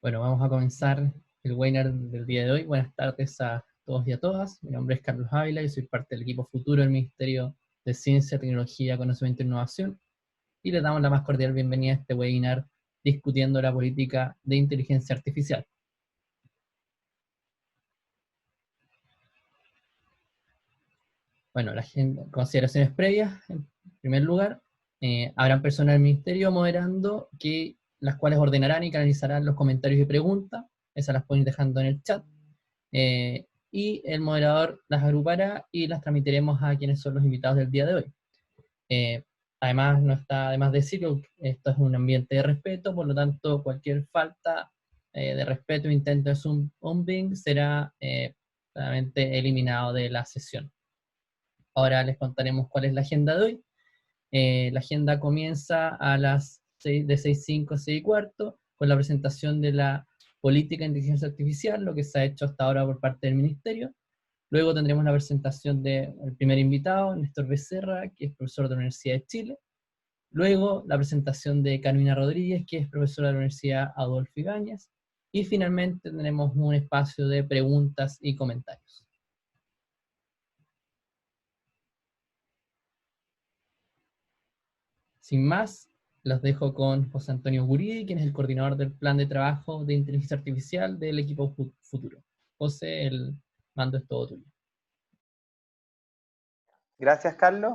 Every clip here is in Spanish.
Bueno, vamos a comenzar el webinar del día de hoy. Buenas tardes a todos y a todas. Mi nombre es Carlos Ávila y soy parte del equipo futuro del Ministerio de Ciencia, Tecnología, Conocimiento e Innovación. Y les damos la más cordial bienvenida a este webinar discutiendo la política de inteligencia artificial. Bueno, consideraciones previas. En primer lugar, habrán personas del Ministerio moderando las cuales ordenarán y canalizarán los comentarios y preguntas. Esas las pueden ir dejando en el chat. Y el moderador las agrupará y las transmitiremos a quienes son los invitados del día de hoy. Además, no está de más decir que esto es un ambiente de respeto, por lo tanto, cualquier falta de respeto o intento de zooming será claramente eliminado de la sesión. Ahora les contaremos cuál es la agenda de hoy. La agenda comienza a las 6, de 6:05 a 6:15, con la presentación de la política de inteligencia artificial, lo que se ha hecho hasta ahora por parte del Ministerio. Luego tendremos la presentación del primer invitado, Néstor Becerra, que es profesor de la Universidad de Chile. Luego la presentación de Carolina Rodríguez, que es profesora de la Universidad Adolfo Ibáñez. Y finalmente tendremos un espacio de preguntas y comentarios. Sin más, los dejo con José Antonio Guridi, quien es el coordinador del plan de trabajo de inteligencia artificial del equipo futuro. José, el mando es todo tuyo. Gracias, Carlos.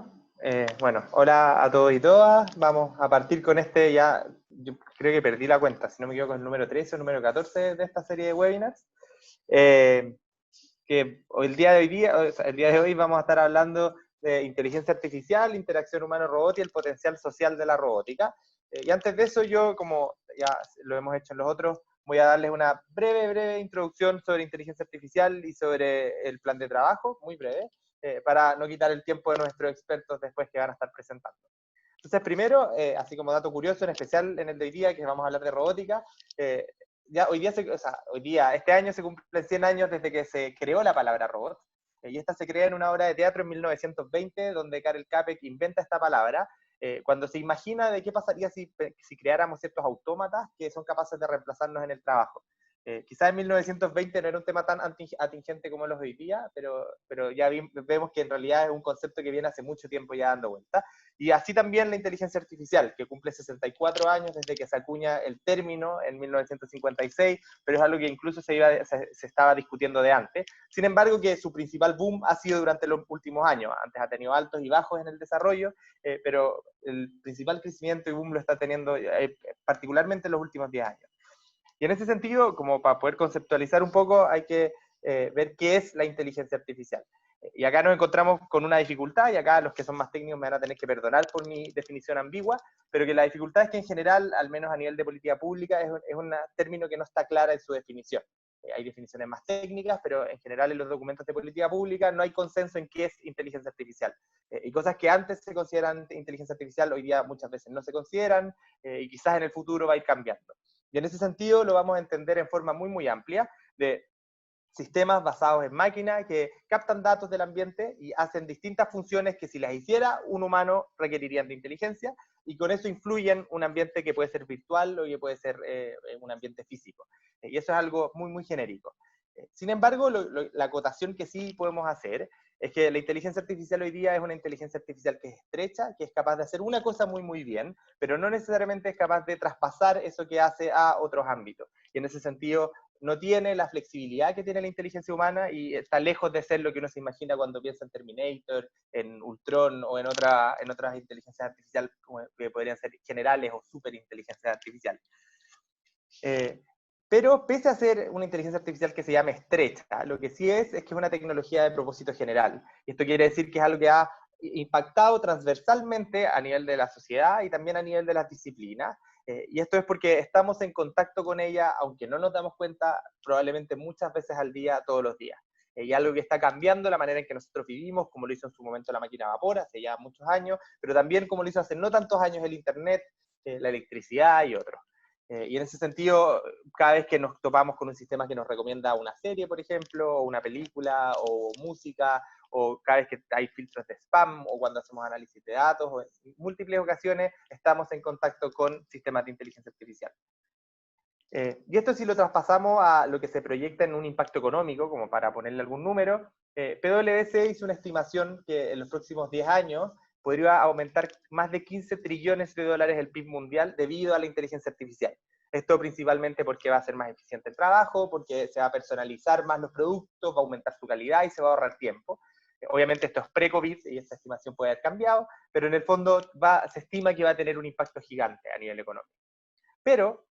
Bueno, hola a todos y todas. Vamos a partir con yo creo que perdí la cuenta, si no me equivoco, el número 13 o número 14 de esta serie de webinars. Que el día de hoy vamos a estar hablando de inteligencia artificial, interacción humano-robot y el potencial social de la robótica. Y antes de eso, yo, como ya lo hemos hecho en los otros, voy a darles una breve introducción sobre inteligencia artificial y sobre el plan de trabajo, muy breve, para no quitar el tiempo de nuestros expertos después que van a estar presentando. Entonces, primero, así como dato curioso, en especial en el de hoy día, que vamos a hablar de robótica, ya este año se cumplen 100 años desde que se creó la palabra robot, y esta se crea en una obra de teatro en 1920, donde Karel Capek inventa esta palabra, cuando se imagina de qué pasaría si creáramos ciertos autómatas que son capaces de reemplazarnos en el trabajo. Quizás en 1920 no era un tema tan atingente como los de hoy día, pero ya vemos que en realidad es un concepto que viene hace mucho tiempo ya dando vuelta. Y así también la inteligencia artificial, que cumple 64 años desde que se acuña el término en 1956, pero es algo que incluso se estaba discutiendo de antes. Sin embargo, que su principal boom ha sido durante los últimos años. Antes ha tenido altos y bajos en el desarrollo, pero el principal crecimiento y boom lo está teniendo particularmente en los últimos 10 años. Y en ese sentido, como para poder conceptualizar un poco, hay que ver qué es la inteligencia artificial. Y acá nos encontramos con una dificultad, y acá los que son más técnicos me van a tener que perdonar por mi definición ambigua, pero que la dificultad es que en general, al menos a nivel de política pública, es un término que no está clara en su definición. Hay definiciones más técnicas, pero en general en los documentos de política pública no hay consenso en qué es inteligencia artificial. Y cosas que antes se consideran inteligencia artificial, hoy día muchas veces no se consideran, y quizás en el futuro va a ir cambiando. Y en ese sentido lo vamos a entender en forma muy amplia, de sistemas basados en máquinas que captan datos del ambiente y hacen distintas funciones que si las hiciera un humano requerirían de inteligencia, y con eso influyen un ambiente que puede ser virtual o que puede ser un ambiente físico. Y eso es algo muy genérico. Sin embargo, la acotación que sí podemos hacer es que la inteligencia artificial hoy día es una inteligencia artificial que es estrecha, que es capaz de hacer una cosa muy bien, pero no necesariamente es capaz de traspasar eso que hace a otros ámbitos. Y en ese sentido, no tiene la flexibilidad que tiene la inteligencia humana y está lejos de ser lo que uno se imagina cuando piensa en Terminator, en Ultron o en otras inteligencias artificiales que podrían ser generales o superinteligencias artificiales. Pero pese a ser una inteligencia artificial que se llama estrecha, lo que sí es que es una tecnología de propósito general. Y esto quiere decir que es algo que ha impactado transversalmente a nivel de la sociedad y también a nivel de las disciplinas. Y esto es porque estamos en contacto con ella, aunque no nos damos cuenta, probablemente muchas veces al día, todos los días. Y algo que está cambiando la manera en que nosotros vivimos, como lo hizo en su momento la máquina a vapor, hace ya muchos años, pero también como lo hizo hace no tantos años el Internet, la electricidad y otros. Y en ese sentido, cada vez que nos topamos con un sistema que nos recomienda una serie, por ejemplo, o una película, o música, o cada vez que hay filtros de spam, o cuando hacemos análisis de datos, o en múltiples ocasiones estamos en contacto con sistemas de inteligencia artificial. Y esto si lo traspasamos a lo que se proyecta en un impacto económico, como para ponerle algún número, PwC hizo una estimación que en los próximos 10 años podría aumentar más de 15 trillones de dólares el PIB mundial debido a la inteligencia artificial. Esto principalmente porque va a ser más eficiente el trabajo, porque se va a personalizar más los productos, va a aumentar su calidad y se va a ahorrar tiempo. Obviamente esto es pre-COVID y esta estimación puede haber cambiado, pero en el fondo se estima que va a tener un impacto gigante a nivel económico. Pero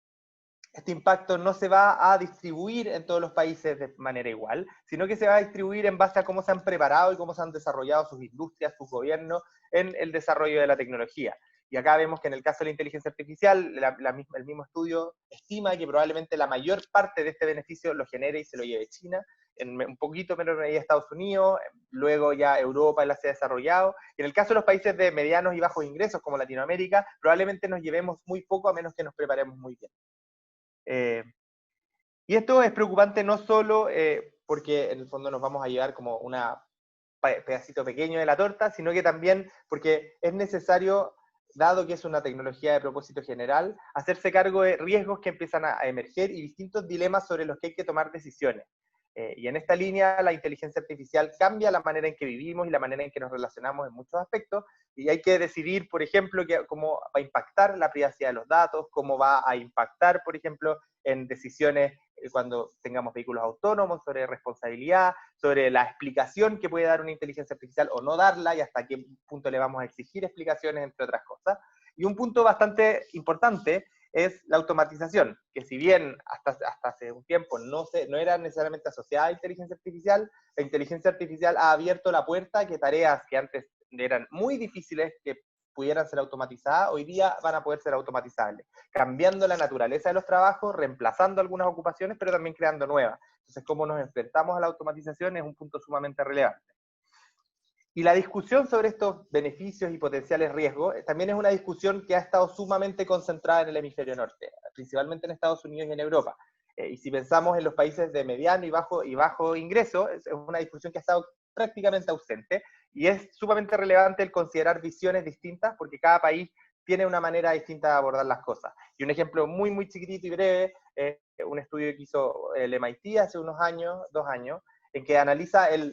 este impacto no se va a distribuir en todos los países de manera igual, sino que se va a distribuir en base a cómo se han preparado y cómo se han desarrollado sus industrias, sus gobiernos en el desarrollo de la tecnología. Y acá vemos que en el caso de la inteligencia artificial, el mismo estudio estima que probablemente la mayor parte de este beneficio lo genere y se lo lleve China, en un poquito menor medida Estados Unidos, luego ya Europa y la se ha desarrollado. Y en el caso de los países de medianos y bajos ingresos como Latinoamérica, probablemente nos llevemos muy poco a menos que nos preparemos muy bien. Y esto es preocupante no solo porque en el fondo nos vamos a llevar como un pedacito pequeño de la torta, sino que también porque es necesario, dado que es una tecnología de propósito general, hacerse cargo de riesgos que empiezan a emerger y distintos dilemas sobre los que hay que tomar decisiones. Y en esta línea la inteligencia artificial cambia la manera en que vivimos y la manera en que nos relacionamos en muchos aspectos, y hay que decidir, por ejemplo, cómo va a impactar la privacidad de los datos, cómo va a impactar, por ejemplo, en decisiones cuando tengamos vehículos autónomos, sobre responsabilidad, sobre la explicación que puede dar una inteligencia artificial o no darla, y hasta qué punto le vamos a exigir explicaciones, entre otras cosas. Y un punto bastante importante es la automatización, que si bien hasta hace un tiempo no era necesariamente asociada a inteligencia artificial, la inteligencia artificial ha abierto la puerta a que tareas que antes eran muy difíciles que pudieran ser automatizadas, hoy día van a poder ser automatizables, cambiando la naturaleza de los trabajos, reemplazando algunas ocupaciones, pero también creando nuevas. Entonces, cómo nos enfrentamos a la automatización es un punto sumamente relevante. Y la discusión sobre estos beneficios y potenciales riesgos también es una discusión que ha estado sumamente concentrada en el hemisferio norte, principalmente en Estados Unidos y en Europa. Y si pensamos en los países de mediano y bajo ingreso, es una discusión que ha estado prácticamente ausente, y es sumamente relevante el considerar visiones distintas, porque cada país tiene una manera distinta de abordar las cosas. Y un ejemplo muy, muy chiquitito y breve, un estudio que hizo el MIT hace unos años, 2 años, en que analiza el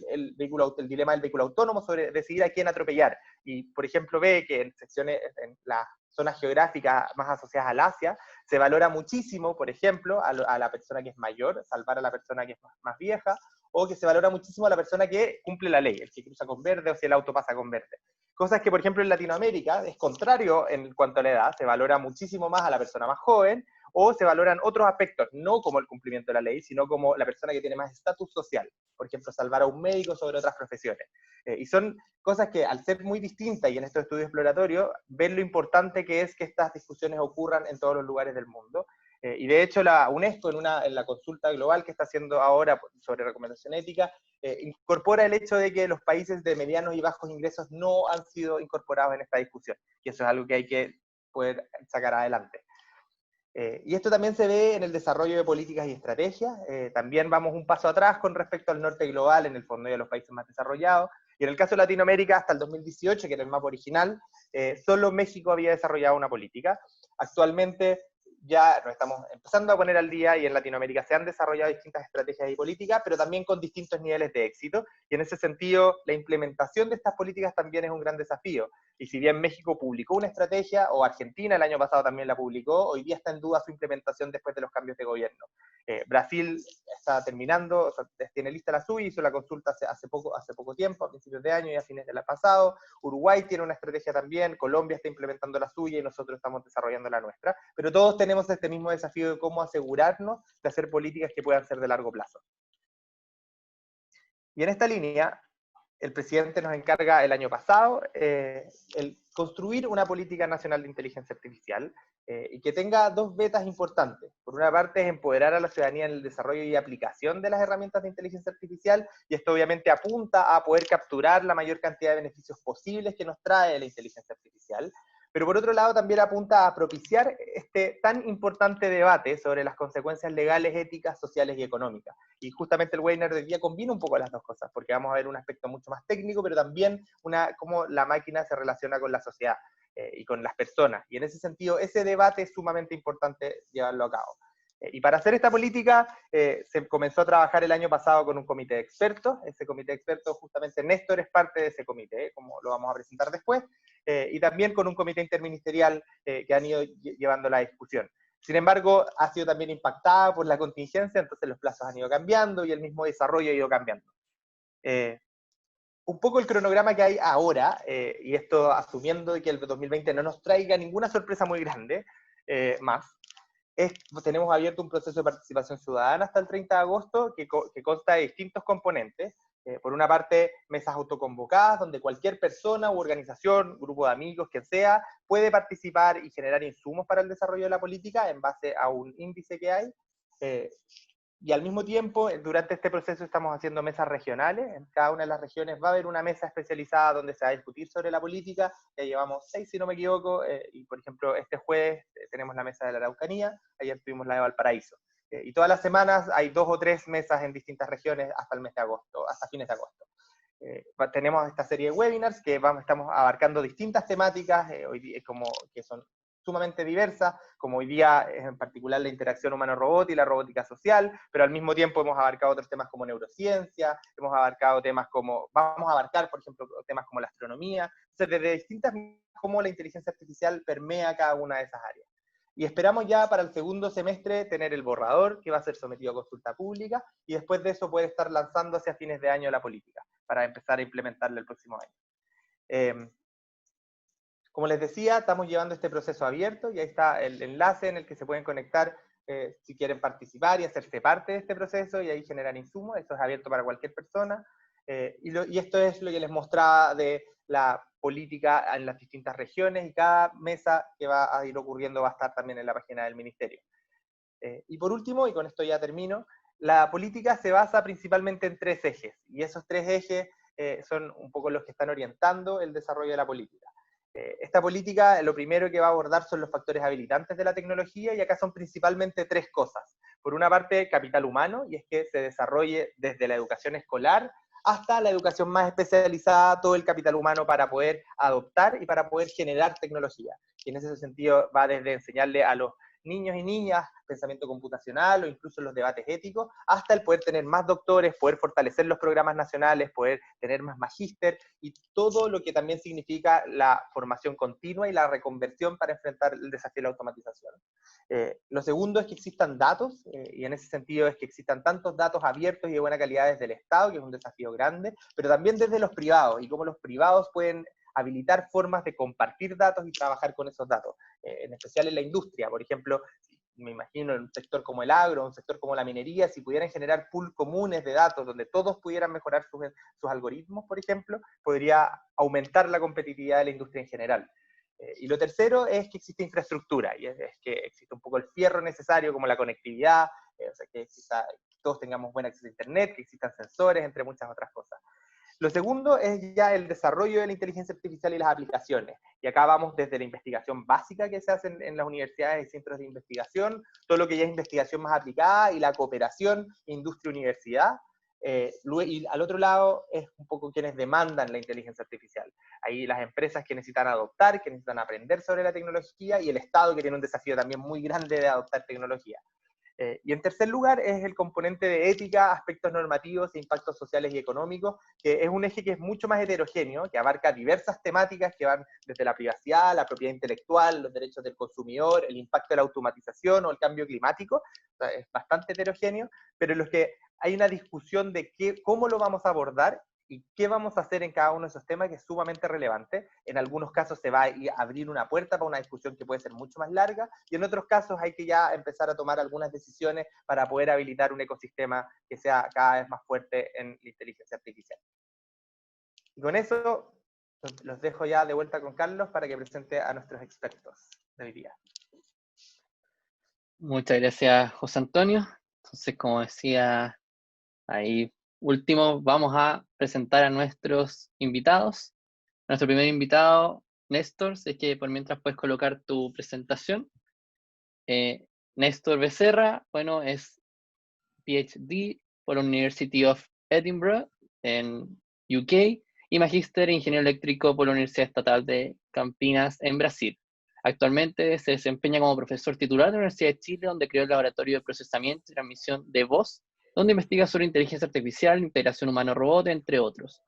dilema del vehículo autónomo sobre decidir a quién atropellar. Y, por ejemplo, ve que en las zonas geográficas más asociadas al Asia, se valora muchísimo, por ejemplo, a la persona que es mayor, salvar a la persona que es más vieja, o que se valora muchísimo a la persona que cumple la ley, el que cruza con verde o si el auto pasa con verde. Cosas que, por ejemplo, en Latinoamérica es contrario en cuanto a la edad, se valora muchísimo más a la persona más joven, o se valoran otros aspectos, no como el cumplimiento de la ley, sino como la persona que tiene más estatus social, por ejemplo, salvar a un médico sobre otras profesiones. Y son cosas que, al ser muy distintas y en estos estudios exploratorios, ven lo importante que es que estas discusiones ocurran en todos los lugares del mundo. Y de hecho la UNESCO en la consulta global que está haciendo ahora sobre recomendación ética, incorpora el hecho de que los países de medianos y bajos ingresos no han sido incorporados en esta discusión, y eso es algo que hay que poder sacar adelante. Y esto también se ve en el desarrollo de políticas y estrategias. También vamos un paso atrás con respecto al norte global, en el fondo de los países más desarrollados. Y en el caso de Latinoamérica, hasta el 2018, que era el mapa original, solo México había desarrollado una política. Actualmente ya nos estamos empezando a poner al día, y en Latinoamérica se han desarrollado distintas estrategias y políticas, pero también con distintos niveles de éxito. Y en ese sentido, la implementación de estas políticas también es un gran desafío. Y si bien México publicó una estrategia, o Argentina el año pasado también la publicó, hoy día está en duda su implementación después de los cambios de gobierno. Brasil está terminando, o sea, tiene lista la suya, hizo la consulta hace poco tiempo, a principios de año y a fines del pasado. Uruguay tiene una estrategia también, Colombia está implementando la suya y nosotros estamos desarrollando la nuestra. Pero todos tenemos este mismo desafío de cómo asegurarnos de hacer políticas que puedan ser de largo plazo. Y en esta línea, el presidente nos encarga el año pasado el construir una política nacional de inteligencia artificial y que tenga dos vetas importantes. Por una parte es empoderar a la ciudadanía en el desarrollo y aplicación de las herramientas de inteligencia artificial, y esto obviamente apunta a poder capturar la mayor cantidad de beneficios posibles que nos trae la inteligencia artificial. Pero por otro lado también apunta a propiciar este tan importante debate sobre las consecuencias legales, éticas, sociales y económicas. Y justamente el webinar de hoy día combina un poco las dos cosas, porque vamos a ver un aspecto mucho más técnico, pero también cómo la máquina se relaciona con la sociedad y con las personas. Y en ese sentido, ese debate es sumamente importante llevarlo a cabo. Y para hacer esta política se comenzó a trabajar el año pasado con un comité de expertos. Ese comité de expertos, justamente Néstor es parte de ese comité, como lo vamos a presentar después, y también con un comité interministerial que han ido llevando la discusión. Sin embargo, ha sido también impactada por la contingencia, entonces los plazos han ido cambiando y el mismo desarrollo ha ido cambiando. Un poco el cronograma que hay ahora, y esto asumiendo que el 2020 no nos traiga ninguna sorpresa muy grande más, tenemos abierto un proceso de participación ciudadana hasta el 30 de agosto que consta de distintos componentes. Por una parte, mesas autoconvocadas, donde cualquier persona u organización, grupo de amigos, quien sea, puede participar y generar insumos para el desarrollo de la política en base a un índice que hay. Y al mismo tiempo, durante este proceso estamos haciendo mesas regionales. En cada una de las regiones va a haber una mesa especializada donde se va a discutir sobre la política. Ya llevamos 6, si no me equivoco, y por ejemplo, este jueves tenemos la mesa de la Araucanía, ayer tuvimos la de Valparaíso. Y todas las semanas hay 2 o 3 mesas en distintas regiones hasta el mes de agosto, hasta fines de agosto. Tenemos esta serie de webinars que estamos abarcando distintas temáticas, hoy día, como que son sumamente diversas, como hoy día en particular la interacción humano-robot y la robótica social, pero al mismo tiempo hemos abarcado otros temas como neurociencia, hemos abarcado temas como, vamos a abarcar, por ejemplo, temas como la astronomía, entonces desde distintas, cómo la inteligencia artificial permea cada una de esas áreas. Y esperamos ya para el segundo semestre tener el borrador que va a ser sometido a consulta pública y después de eso poder estar lanzando hacia fines de año la política para empezar a implementarla el próximo año. Como les decía, estamos llevando este proceso abierto y ahí está el enlace en el que se pueden conectar si quieren participar y hacerse parte de este proceso y ahí generar insumos. Esto es abierto para cualquier persona. Y esto es lo que les mostraba de la política en las distintas regiones y cada mesa que va a ir ocurriendo va a estar también en la página del Ministerio. Y por último, y con esto ya termino, la política se basa principalmente en 3 ejes, y esos 3 ejes son un poco los que están orientando el desarrollo de la política. Esta política, lo primero que va a abordar son los factores habilitantes de la tecnología, y acá son principalmente 3 cosas. Por una parte, capital humano, y es que se desarrolle desde la educación escolar hasta la educación más especializada, todo el capital humano para poder adoptar y para poder generar tecnología. Y en ese sentido va desde enseñarle a los niños y niñas pensamiento computacional o incluso los debates éticos, hasta el poder tener más doctores, poder fortalecer los programas nacionales, poder tener más magíster y todo lo que también significa la formación continua y la reconversión para enfrentar el desafío de la automatización. Lo segundo es que existan datos, y en ese sentido es que existan tantos datos abiertos y de buena calidad desde el Estado, que es un desafío grande, pero también desde los privados, y cómo los privados pueden habilitar formas de compartir datos y trabajar con esos datos, en especial en la industria. Por ejemplo, me imagino en un sector como el agro, un sector como la minería, si pudieran generar pools comunes de datos donde todos pudieran mejorar sus algoritmos, por ejemplo, podría aumentar la competitividad de la industria en general. Y lo tercero es que existe infraestructura, y es que existe un poco el fierro necesario como la conectividad, o sea, que todos tengamos buen acceso a internet, que existan sensores, entre muchas otras cosas. Lo segundo es ya el desarrollo de la inteligencia artificial y las aplicaciones. Y acá vamos desde la investigación básica que se hace en las universidades y centros de investigación, todo lo que ya es investigación más aplicada y la cooperación industria-universidad. Y al otro lado es un poco quienes demandan la inteligencia artificial. Ahí las empresas que necesitan adoptar, que necesitan aprender sobre la tecnología, y el Estado que tiene un desafío también muy grande de adoptar tecnología. Y en tercer lugar es el componente de ética, aspectos normativos e impactos sociales y económicos, que es un eje que es mucho más heterogéneo, que abarca diversas temáticas que van desde la privacidad, la propiedad intelectual, los derechos del consumidor, el impacto de la automatización o el cambio climático. O sea, es bastante heterogéneo, pero en los que hay una discusión de cómo lo vamos a abordar y qué vamos a hacer en cada uno de esos temas, que es sumamente relevante. En algunos casos se va a abrir una puerta para una discusión que puede ser mucho más larga, y en otros casos hay que ya empezar a tomar algunas decisiones para poder habilitar un ecosistema que sea cada vez más fuerte en la inteligencia artificial. Y con eso los dejo ya de vuelta con Carlos para que presente a nuestros expertos de hoy día. Muchas gracias, José Antonio. Entonces, como decía ahí último, vamos a presentar a nuestros invitados. Nuestro primer invitado, Néstor, es que por mientras puedes colocar tu presentación. Néstor Becerra, bueno, es PhD por la University of Edinburgh en UK y magíster en Ingeniería Eléctrico por la Universidad Estatal de Campinas en Brasil. Actualmente se desempeña como profesor titular de la Universidad de Chile, donde creó el Laboratorio de Procesamiento y Transmisión de Voz, donde investiga sobre inteligencia artificial, integración humano-robot, entre otros.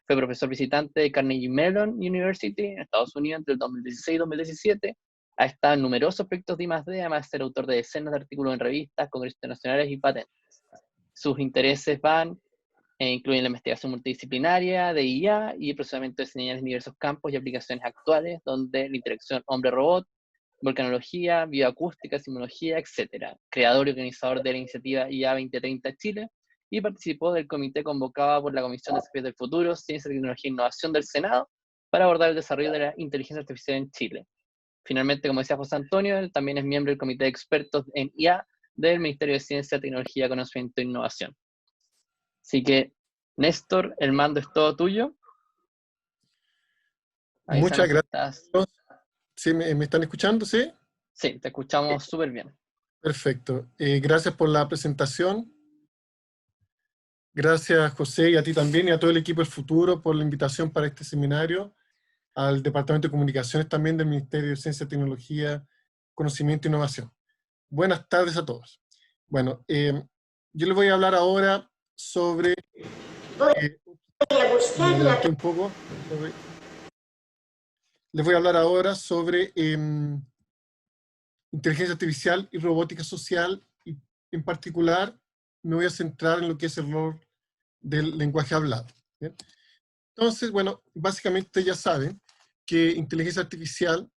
Fue profesor visitante de Carnegie Mellon University en Estados Unidos entre el 2016 y 2017. Ha estado en numerosos proyectos de I+D, además de ser autor de decenas de artículos en revistas, congresos internacionales y patentes. Sus intereses incluyen la investigación multidisciplinaria de IA y el procesamiento de señales en diversos campos y aplicaciones actuales, donde la interacción hombre-robot, volcanología, bioacústica, sismología, etc. Creador y organizador de la iniciativa IA 2030 Chile, y participó del comité convocado por la Comisión de Desafíos del Futuro, Ciencia, Tecnología e Innovación del Senado para abordar el desarrollo de la inteligencia artificial en Chile. Finalmente, como decía José Antonio, él también es miembro del comité de expertos en IA del Ministerio de Ciencia, Tecnología, Conocimiento e Innovación. Así que, Néstor, el mando es todo tuyo. Muchas gracias. Estás... ¿Sí, me están escuchando? ¿Sí? Sí, te escuchamos súper bien. Perfecto. Gracias por la presentación. Gracias, José, y a ti también, y a todo el equipo del Futuro por la invitación para este seminario, al Departamento de Comunicaciones también del Ministerio de Ciencia, Tecnología, Conocimiento e Innovación. Buenas tardes a todos. Bueno, yo les voy a hablar ahora sobre... un poco. Les voy a hablar ahora sobre inteligencia artificial y robótica social, y en particular me voy a centrar en lo que es el rol del lenguaje hablado. ¿Bien? Entonces, bueno, básicamente ya saben que inteligencia artificial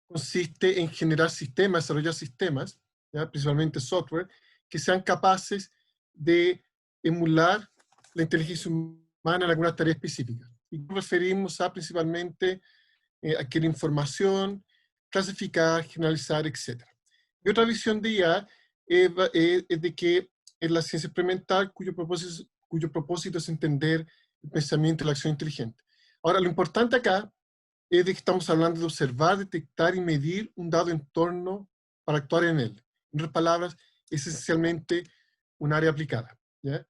consiste en generar sistemas, desarrollar sistemas, ¿ya? Principalmente software, que sean capaces de emular la inteligencia humana en alguna tarea específica. Y nos referimos a principalmente adquirir información, clasificar, generalizar, etc. Y otra visión de IA es de que es la ciencia experimental cuyo propósito es entender el pensamiento y la acción inteligente. Ahora, lo importante acá es de que estamos hablando de observar, detectar y medir un dado entorno para actuar en él. En otras palabras, es esencialmente un área aplicada, ¿ya?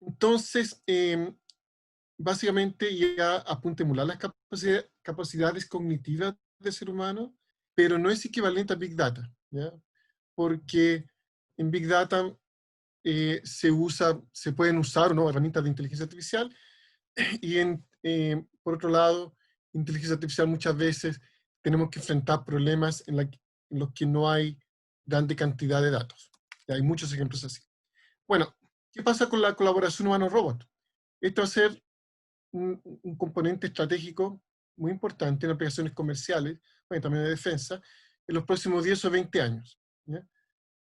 Entonces, básicamente ya apunta a emular las capacidades cognitivas del ser humano, pero no es equivalente a Big Data, ¿ya? Porque en Big Data se pueden usar, ¿no?, herramientas de inteligencia artificial, y por otro lado, inteligencia artificial muchas veces tenemos que enfrentar problemas en los que no hay grande cantidad de datos. Y hay muchos ejemplos así. Bueno, ¿qué pasa con la colaboración humano-robot? Esto va a ser un componente estratégico muy importante en aplicaciones comerciales, bueno, también de defensa, en los próximos 10 o 20 años. ¿Ya?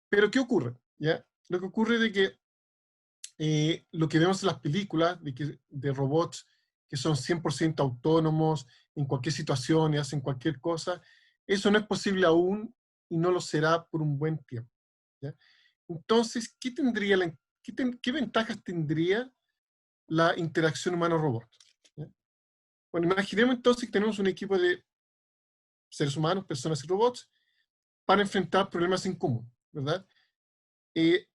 Pero ¿qué ocurre? ¿Ya? Lo que ocurre es de que lo que vemos en las películas de robots que son 100% autónomos en cualquier situación y hacen cualquier cosa, eso no es posible aún y no lo será por un buen tiempo. ¿Ya? Entonces, ¿qué ventajas tendría la interacción humano-robot? ¿Ya? Bueno, imaginemos entonces que tenemos un equipo de seres humanos, personas y robots para enfrentar problemas en común, ¿verdad?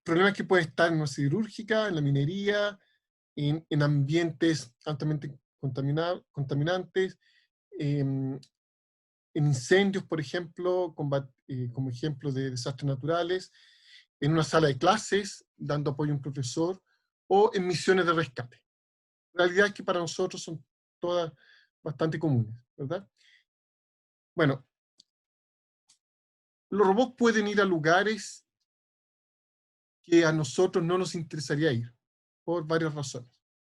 Problemas que pueden estar en una siderúrgica, en la minería, en ambientes altamente contaminantes, en incendios, por ejemplo, como ejemplo de desastres naturales, en una sala de clases, dando apoyo a un profesor, o en misiones de rescate. Realidades que para nosotros son todas bastante comunes, ¿verdad? Bueno, los robots pueden ir a lugares que a nosotros no nos interesaría ir, por varias razones,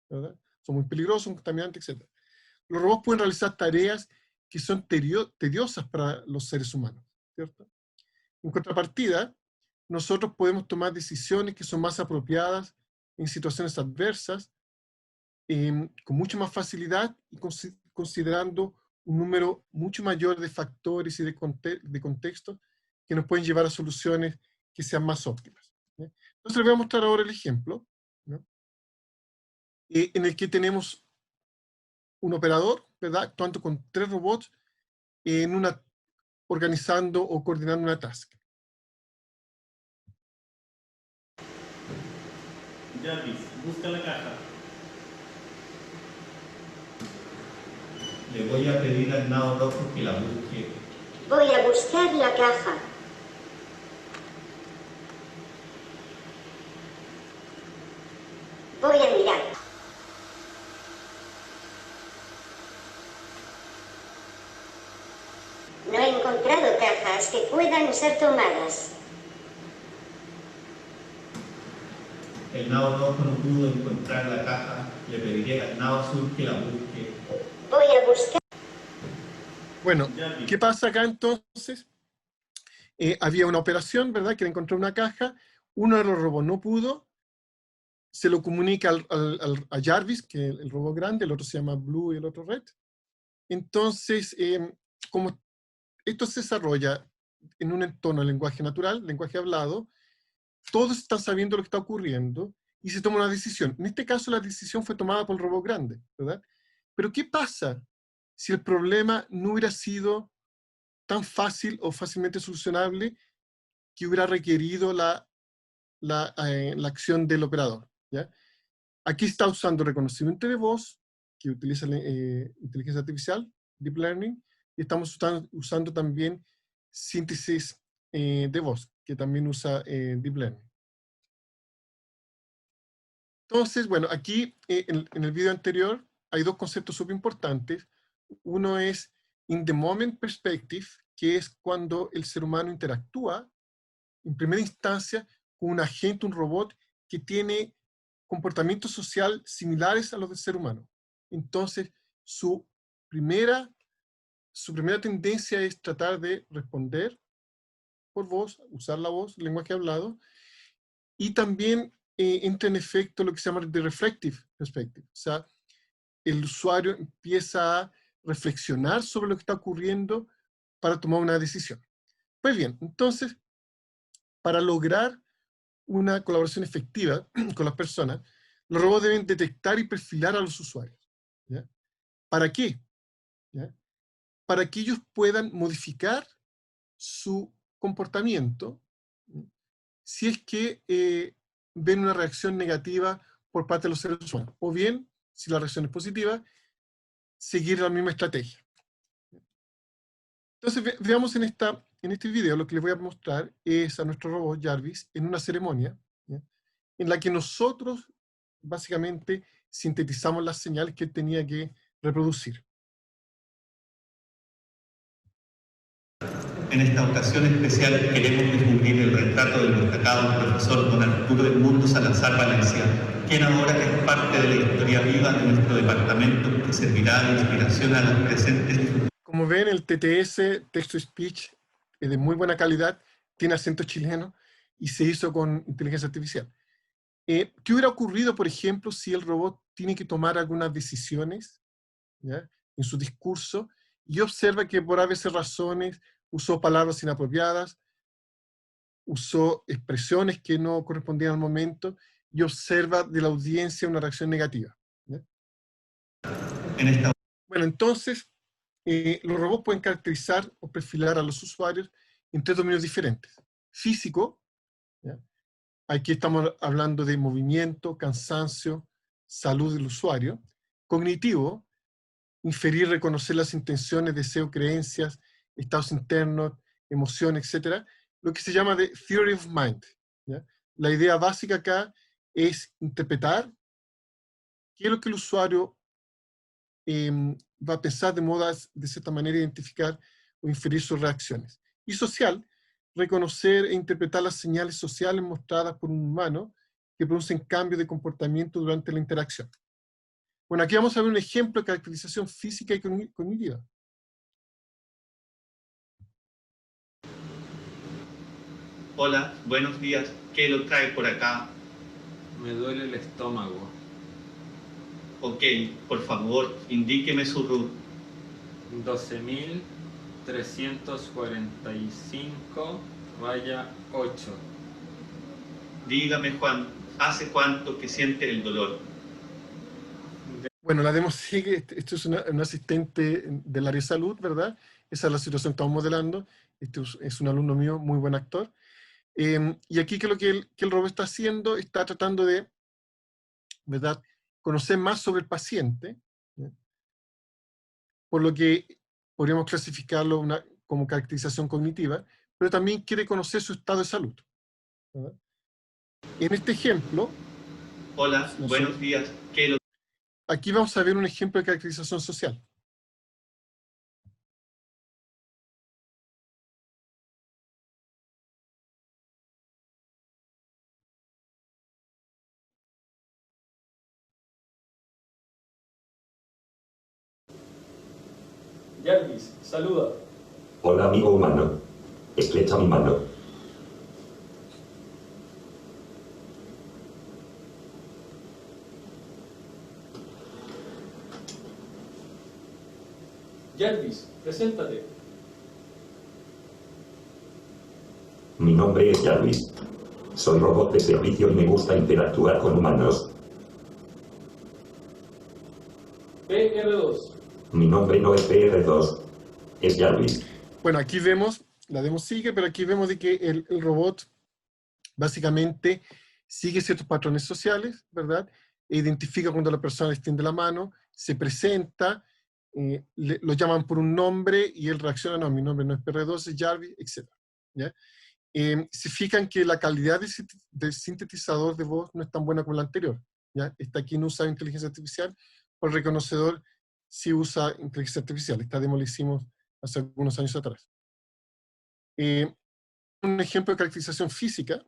¿verdad? Son muy peligrosos, son contaminantes, etc. Los robots pueden realizar tareas que son tediosas para los seres humanos, ¿cierto? En contrapartida, nosotros podemos tomar decisiones que son más apropiadas en situaciones adversas, con mucha más facilidad y considerando un número mucho mayor de factores y de contextos que nos pueden llevar a soluciones que sean más óptimas. ¿Ya? Entonces les voy a mostrar ahora el ejemplo, ¿no?, en el que tenemos un operador, ¿verdad?, actuando con 3 robots organizando o coordinando una task. Jarvis, busca la caja. Le voy a pedir al nao rojo que la busque. Voy a buscar la caja. Voy a mirar. No he encontrado cajas que puedan ser tomadas. El nao rojo no pudo encontrar la caja. Le pediré al nao azul que la busque. Voy a buscar. Bueno, ¿qué pasa acá entonces? Había una operación, ¿verdad? Que encontró una caja, uno de los robots no pudo, se lo comunica a Jarvis, que es el robot grande, el otro se llama Blue y el otro Red. Entonces, como esto se desarrolla en un entorno de lenguaje natural, lenguaje hablado, todos están sabiendo lo que está ocurriendo y se toma una decisión. En este caso, la decisión fue tomada por el robot grande, ¿verdad? Pero ¿qué pasa si el problema no hubiera sido tan fácil o fácilmente solucionable que hubiera requerido la acción del operador? ¿Ya? Aquí está usando reconocimiento de voz, que utiliza inteligencia artificial, Deep Learning, y estamos usando también síntesis de voz, que también usa Deep Learning. Entonces, bueno, aquí en el video anterior hay dos conceptos súper importantes. Uno es in the moment perspective, que es cuando el ser humano interactúa en primera instancia con un agente, un robot, que tiene comportamientos sociales similares a los del ser humano. Entonces, su primera tendencia es tratar de responder por voz, usar la voz, el lenguaje hablado, y también entra en efecto lo que se llama the reflective perspective. O sea, el usuario empieza a reflexionar sobre lo que está ocurriendo para tomar una decisión. Pues bien, entonces, para lograr una colaboración efectiva con las personas, los robots deben detectar y perfilar a los usuarios. ¿Ya? ¿Para qué? ¿Ya? Para que ellos puedan modificar su comportamiento, ¿sí? Si es que ven una reacción negativa por parte de los seres humanos. O bien, si la reacción es positiva, seguir la misma estrategia. Entonces, veamos en este video, lo que les voy a mostrar es a nuestro robot Jarvis en una ceremonia, ¿ya? En la que nosotros básicamente sintetizamos las señales que él tenía que reproducir. En esta ocasión especial queremos difundir el retrato del destacado profesor don Arturo Edmundo Salazar Valencia, quien ahora es parte de la historia viva de nuestro departamento que servirá de inspiración a los presentes. Como ven, el TTS, Text-to-Speech, es de muy buena calidad, tiene acento chileno y se hizo con inteligencia artificial. ¿Qué hubiera ocurrido, por ejemplo, si el robot tiene que tomar algunas decisiones, ¿ya?, en su discurso y observa que por a veces razones usó palabras inapropiadas, usó expresiones que no correspondían al momento y observa de la audiencia una reacción negativa? ¿Ya? Bueno, entonces, los robots pueden caracterizar o perfilar a los usuarios en tres dominios diferentes. Físico, ¿ya? Aquí estamos hablando de movimiento, cansancio, salud del usuario. Cognitivo, inferir, reconocer las intenciones, deseos, creencias, estados internos, emociones, etc. Lo que se llama de theory of mind, ¿ya? La idea básica acá es interpretar qué es lo que el usuario va a pensar de modo de cierta manera identificar o inferir sus reacciones. Y social, reconocer e interpretar las señales sociales mostradas por un humano que producen cambios de comportamiento durante la interacción. Bueno, aquí vamos a ver un ejemplo de caracterización física y cognitiva. Hola, buenos días. ¿Qué lo trae por acá? Me duele el estómago. Ok, por favor, indíqueme su RUT. 12.345/8. Dígame, Juan, ¿hace cuánto que siente el dolor? Bueno, la demo sigue. Esto es un asistente del área de salud, ¿verdad? Esa es la situación que estamos modelando. Este es un alumno mío, muy buen actor. Y aquí, ¿qué es lo que el robot está haciendo? Está tratando de, ¿verdad?, conocer más sobre el paciente, ¿ya?, por lo que podríamos clasificarlo como caracterización cognitiva, pero también quiere conocer su estado de salud, ¿verdad? En este ejemplo, Hola, buenos días. aquí vamos a ver un ejemplo de caracterización social. Jarvis, saluda. Hola amigo humano. Estrecha mi mano. Jarvis, preséntate. Mi nombre es Jarvis. Soy robot de servicio y me gusta interactuar con humanos. PR2. Mi nombre no es PR2. Es Jarvis. Bueno, aquí vemos, la demo sigue, pero aquí vemos de que el robot básicamente sigue ciertos patrones sociales, ¿verdad? E identifica cuando la persona extiende la mano, se presenta, lo llaman por un nombre y él reacciona, no, mi nombre no es PR2, es Jarvis, etc. ¿Ya? Se fijan que la calidad del sintetizador de voz no es tan buena como la anterior. ¿Ya? Esta aquí no usa inteligencia artificial, o el reconocedor sí usa inteligencia artificial. Esta demo la hicimos hace algunos años atrás. Un ejemplo de caracterización física.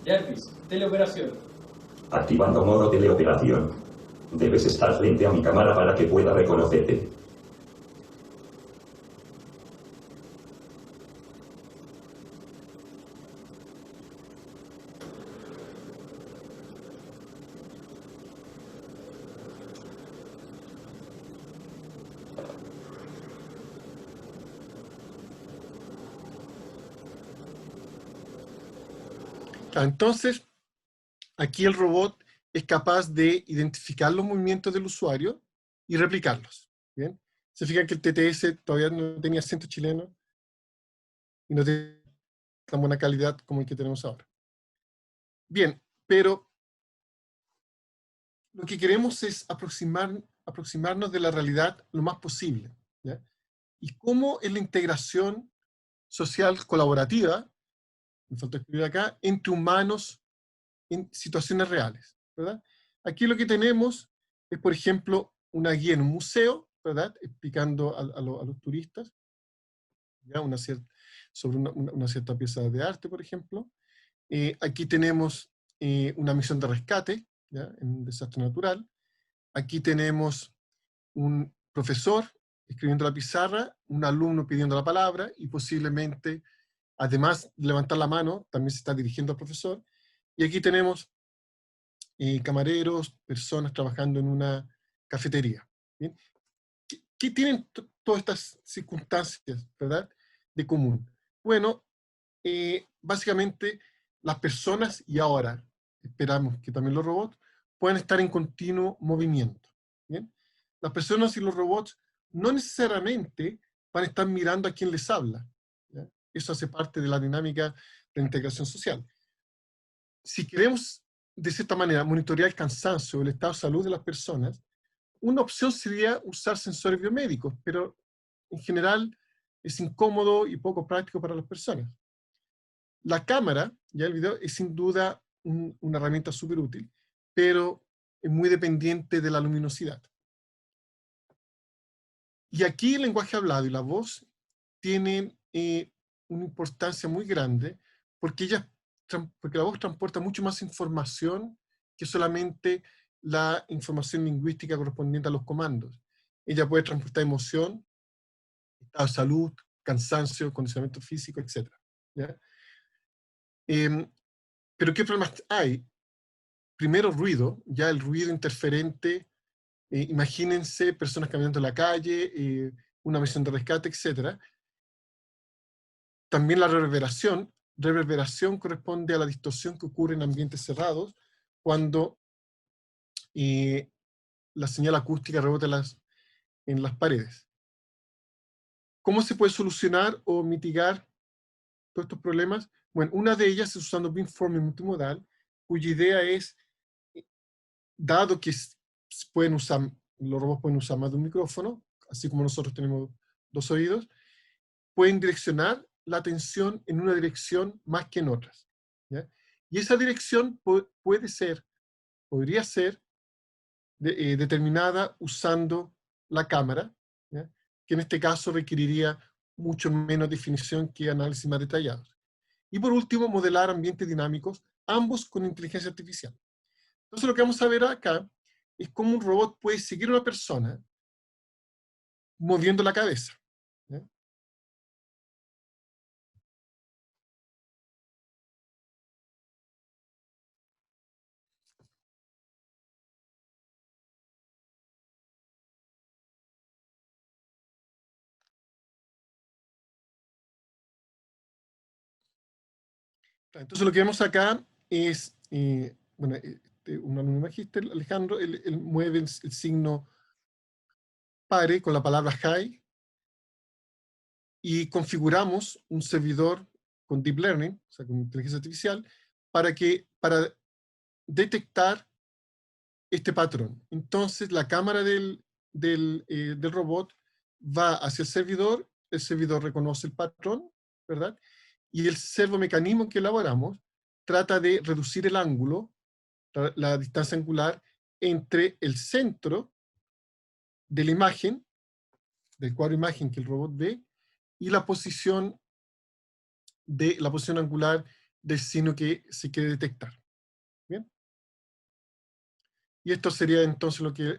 Jarvis, teleoperación. Activando modo teleoperación. Debes estar frente a mi cámara para que pueda reconocerte. Entonces, aquí el robot es capaz de identificar los movimientos del usuario y replicarlos. ¿Bien? Se fijan que el TTS todavía no tenía acento chileno y no tiene tan buena calidad como el que tenemos ahora. Bien, pero lo que queremos es aproximarnos de la realidad lo más posible. ¿Ya? Y cómo es la integración social colaborativa, me falta escribir acá, entre humanos en situaciones reales, ¿verdad? Aquí lo que tenemos es, por ejemplo, una guía en un museo, ¿verdad? Explicando a los turistas, ¿ya? Sobre una cierta pieza de arte, por ejemplo. Aquí tenemos una misión de rescate, ¿ya? En un desastre natural. Aquí tenemos un profesor escribiendo la pizarra, un alumno pidiendo la palabra, y posiblemente, además de levantar la mano, también se está dirigiendo al profesor. Y aquí tenemos camareros, personas trabajando en una cafetería. ¿Bien? ¿Qué tienen todas estas circunstancias, verdad, de común? Bueno, básicamente las personas, y ahora esperamos que también los robots, puedan estar en continuo movimiento. ¿Bien? Las personas y los robots no necesariamente van a estar mirando a quien les habla. ¿Ya? Eso hace parte de la dinámica de la integración social. Si queremos, de cierta manera, monitorear el cansancio o el estado de salud de las personas, una opción sería usar sensores biomédicos, pero en general es incómodo y poco práctico para las personas. La cámara, ya el video, es sin duda una herramienta súper útil, pero es muy dependiente de la luminosidad. Y aquí el lenguaje hablado y la voz tienen una importancia muy grande porque la voz transporta mucho más información que solamente la información lingüística correspondiente a los comandos. Ella puede transportar emoción, estado de salud, cansancio, condicionamiento físico, etc. ¿Ya? Pero ¿qué problemas hay? Primero, ruido, ya el ruido interferente. Imagínense personas caminando en la calle, una misión de rescate, etc. También la reverberación. Reverberación corresponde a la distorsión que ocurre en ambientes cerrados cuando la señal acústica rebota en las paredes. ¿Cómo se puede solucionar o mitigar todos estos problemas? Bueno, una de ellas es usando beamforming multimodal, cuya idea es, dado que los robots pueden usar más de un micrófono, así como nosotros tenemos 2 oídos, pueden direccionar la atención en una dirección más que en otras, ¿ya? Y esa dirección podría ser determinada usando la cámara, ¿ya? Que en este caso requeriría mucho menos definición que análisis más detallados. Y por último, modelar ambientes dinámicos, ambos con inteligencia artificial. Entonces lo que vamos a ver acá es cómo un robot puede seguir a una persona moviendo la cabeza, ¿ya? Entonces lo que vemos acá es, un alumno magíster, Alejandro, él mueve el signo pare con la palabra high, y configuramos un servidor con deep learning, o sea, con inteligencia artificial, para detectar este patrón. Entonces la cámara del robot va hacia el servidor reconoce el patrón, ¿verdad? Y el servomecanismo que elaboramos trata de reducir el ángulo, la distancia angular, entre el centro de la imagen, del cuadro imagen que el robot ve, y la posición angular del signo que se quiere detectar. ¿Bien? Y esto sería entonces lo que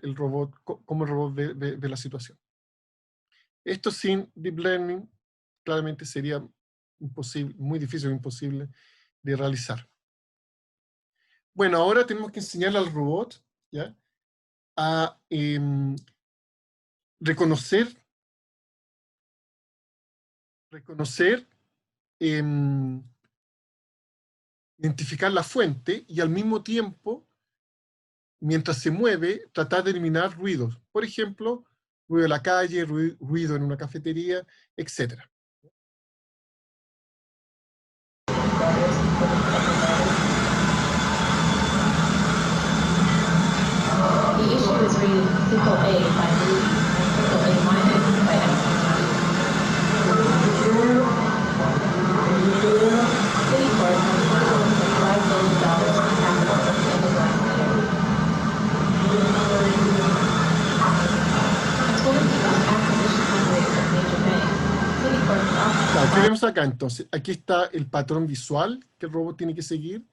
cómo el robot ve la situación. Esto sin deep learning claramente sería imposible, muy difícil o imposible de realizar. Bueno, ahora tenemos que enseñarle al robot, ¿ya?, a reconocer identificar la fuente y al mismo tiempo, mientras se mueve, tratar de eliminar ruidos. Por ejemplo, ruido de la calle, ruido en una cafetería, etc. The issue is reading simple A by Ruby and simple A minus by Epsilon. Citicorp has $1.5 billion in capital in the last year. According to the acquisition fundraiser of major banks, Citicorp is also... ¿Qué vemos acá entonces? Aquí está el patrón visual que el robot tiene que seguir.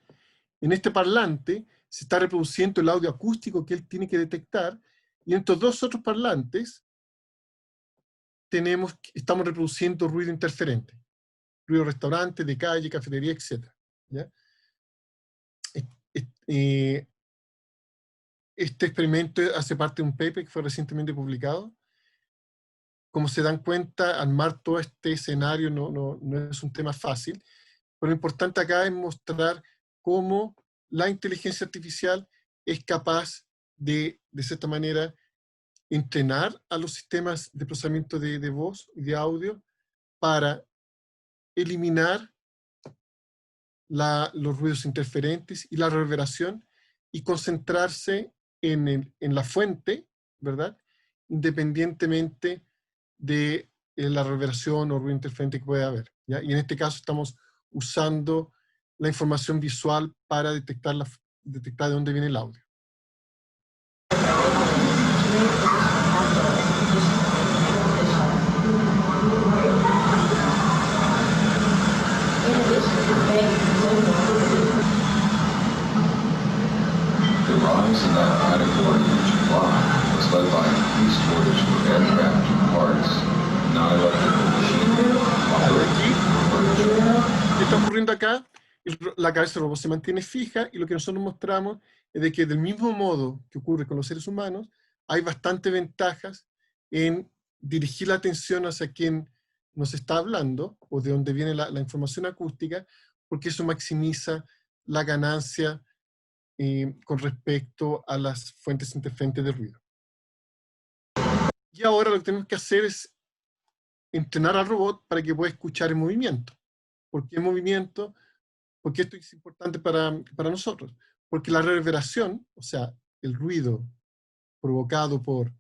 En este parlante se está reproduciendo el audio acústico que él tiene que detectar, y en estos 2 otros parlantes estamos reproduciendo ruido interferente, ruido de restaurante, de calle, cafetería, etc. ¿Ya? Este experimento hace parte de un paper que fue recientemente publicado. Como se dan cuenta, armar todo este escenario no es un tema fácil, pero lo importante acá es mostrar cómo la inteligencia artificial es capaz de cierta manera, entrenar a los sistemas de procesamiento de voz y de audio para eliminar los ruidos interferentes y la reverberación y concentrarse en la fuente, ¿verdad?, independientemente de la reverberación o ruido interferente que pueda haber, ¿ya? Y en este caso estamos usando la información visual para detectar de dónde viene el audio. The rise in that category in July was led by increased orders for aircraft and parts, non-electrical machinery, ¿Qué está ocurriendo acá? La cabeza del robot se mantiene fija, y lo que nosotros mostramos es de que del mismo modo que ocurre con los seres humanos, hay bastantes ventajas en dirigir la atención hacia quien nos está hablando, o de donde viene la información acústica, porque eso maximiza la ganancia con respecto a las fuentes interferentes de ruido. Y ahora lo que tenemos que hacer es entrenar al robot para que pueda escuchar el movimiento. ¿Por qué el movimiento? Porque esto es importante para nosotros. Porque la reverberación, o sea, el ruido provocado por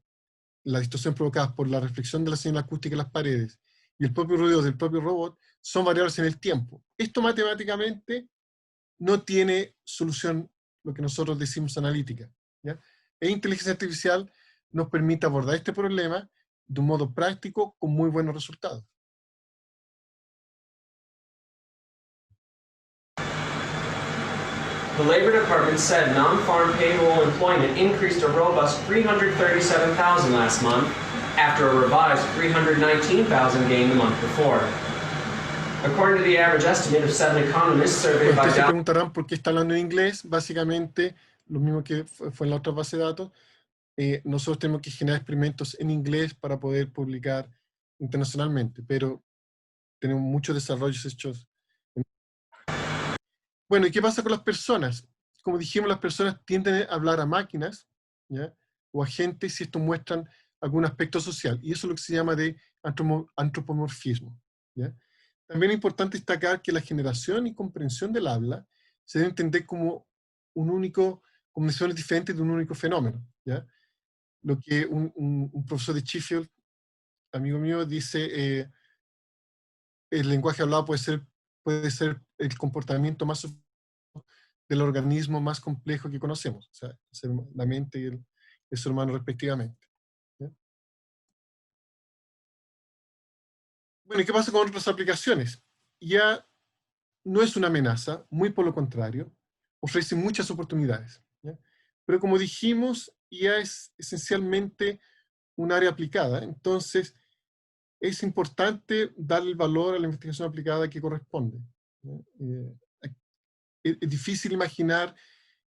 la distorsión provocada por la reflexión de la señal acústica en las paredes y el propio ruido del propio robot, son variables en el tiempo. Esto matemáticamente no tiene solución, lo que nosotros decimos analítica, ¿ya? E inteligencia artificial nos permite abordar este problema de un modo práctico con muy buenos resultados. The Labor Department said non-farm payroll employment increased a robust 337,000 last month, after a revised 319,000 gain the month before. According to the average estimate of 7 economists surveyed by Ustedes se preguntarán por qué está hablando en inglés. Básicamente, lo mismo que fue en la otra base de datos. Nosotros tenemos que generar experimentos en inglés para poder publicar internacionalmente, pero tenemos muchos desarrollos hechos. Bueno, ¿y qué pasa con las personas? Como dijimos, las personas tienden a hablar a máquinas, ¿ya? O a gente si estos muestran algún aspecto social, y eso es lo que se llama de antropomorfismo, ¿ya? También es importante destacar que la generación y comprensión del habla se debe entender como combinaciones diferentes de un único fenómeno, ¿ya? Lo que un profesor de Sheffield, amigo mío, dice, el lenguaje hablado puede ser el comportamiento más del organismo más complejo que conocemos, o sea, la mente y el ser humano respectivamente, ¿ya? Bueno, ¿y qué pasa con otras aplicaciones? Ya no es una amenaza, muy por lo contrario, ofrece muchas oportunidades, ¿ya? Pero como dijimos, ya es esencialmente un área aplicada, entonces es importante darle el valor a la investigación aplicada que corresponde, ¿ya? Es difícil imaginar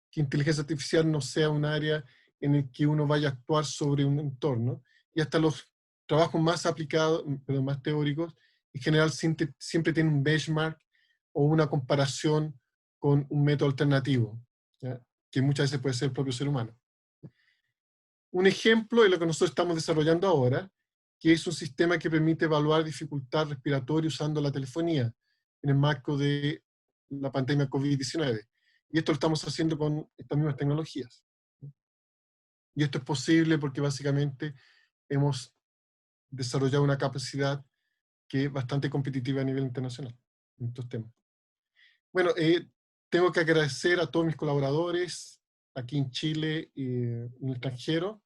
que inteligencia artificial no sea un área en el que uno vaya a actuar sobre un entorno, y hasta los trabajos más aplicados, pero más teóricos, en general siempre tienen un benchmark o una comparación con un método alternativo, ¿ya? Que muchas veces puede ser el propio ser humano. Un ejemplo es lo que nosotros estamos desarrollando ahora, que es un sistema que permite evaluar dificultad respiratoria usando la telefonía en el marco de la pandemia COVID-19. Y esto lo estamos haciendo con estas mismas tecnologías. Y esto es posible porque básicamente hemos desarrollado una capacidad que es bastante competitiva a nivel internacional en estos temas. Bueno, tengo que agradecer a todos mis colaboradores aquí en Chile y en el extranjero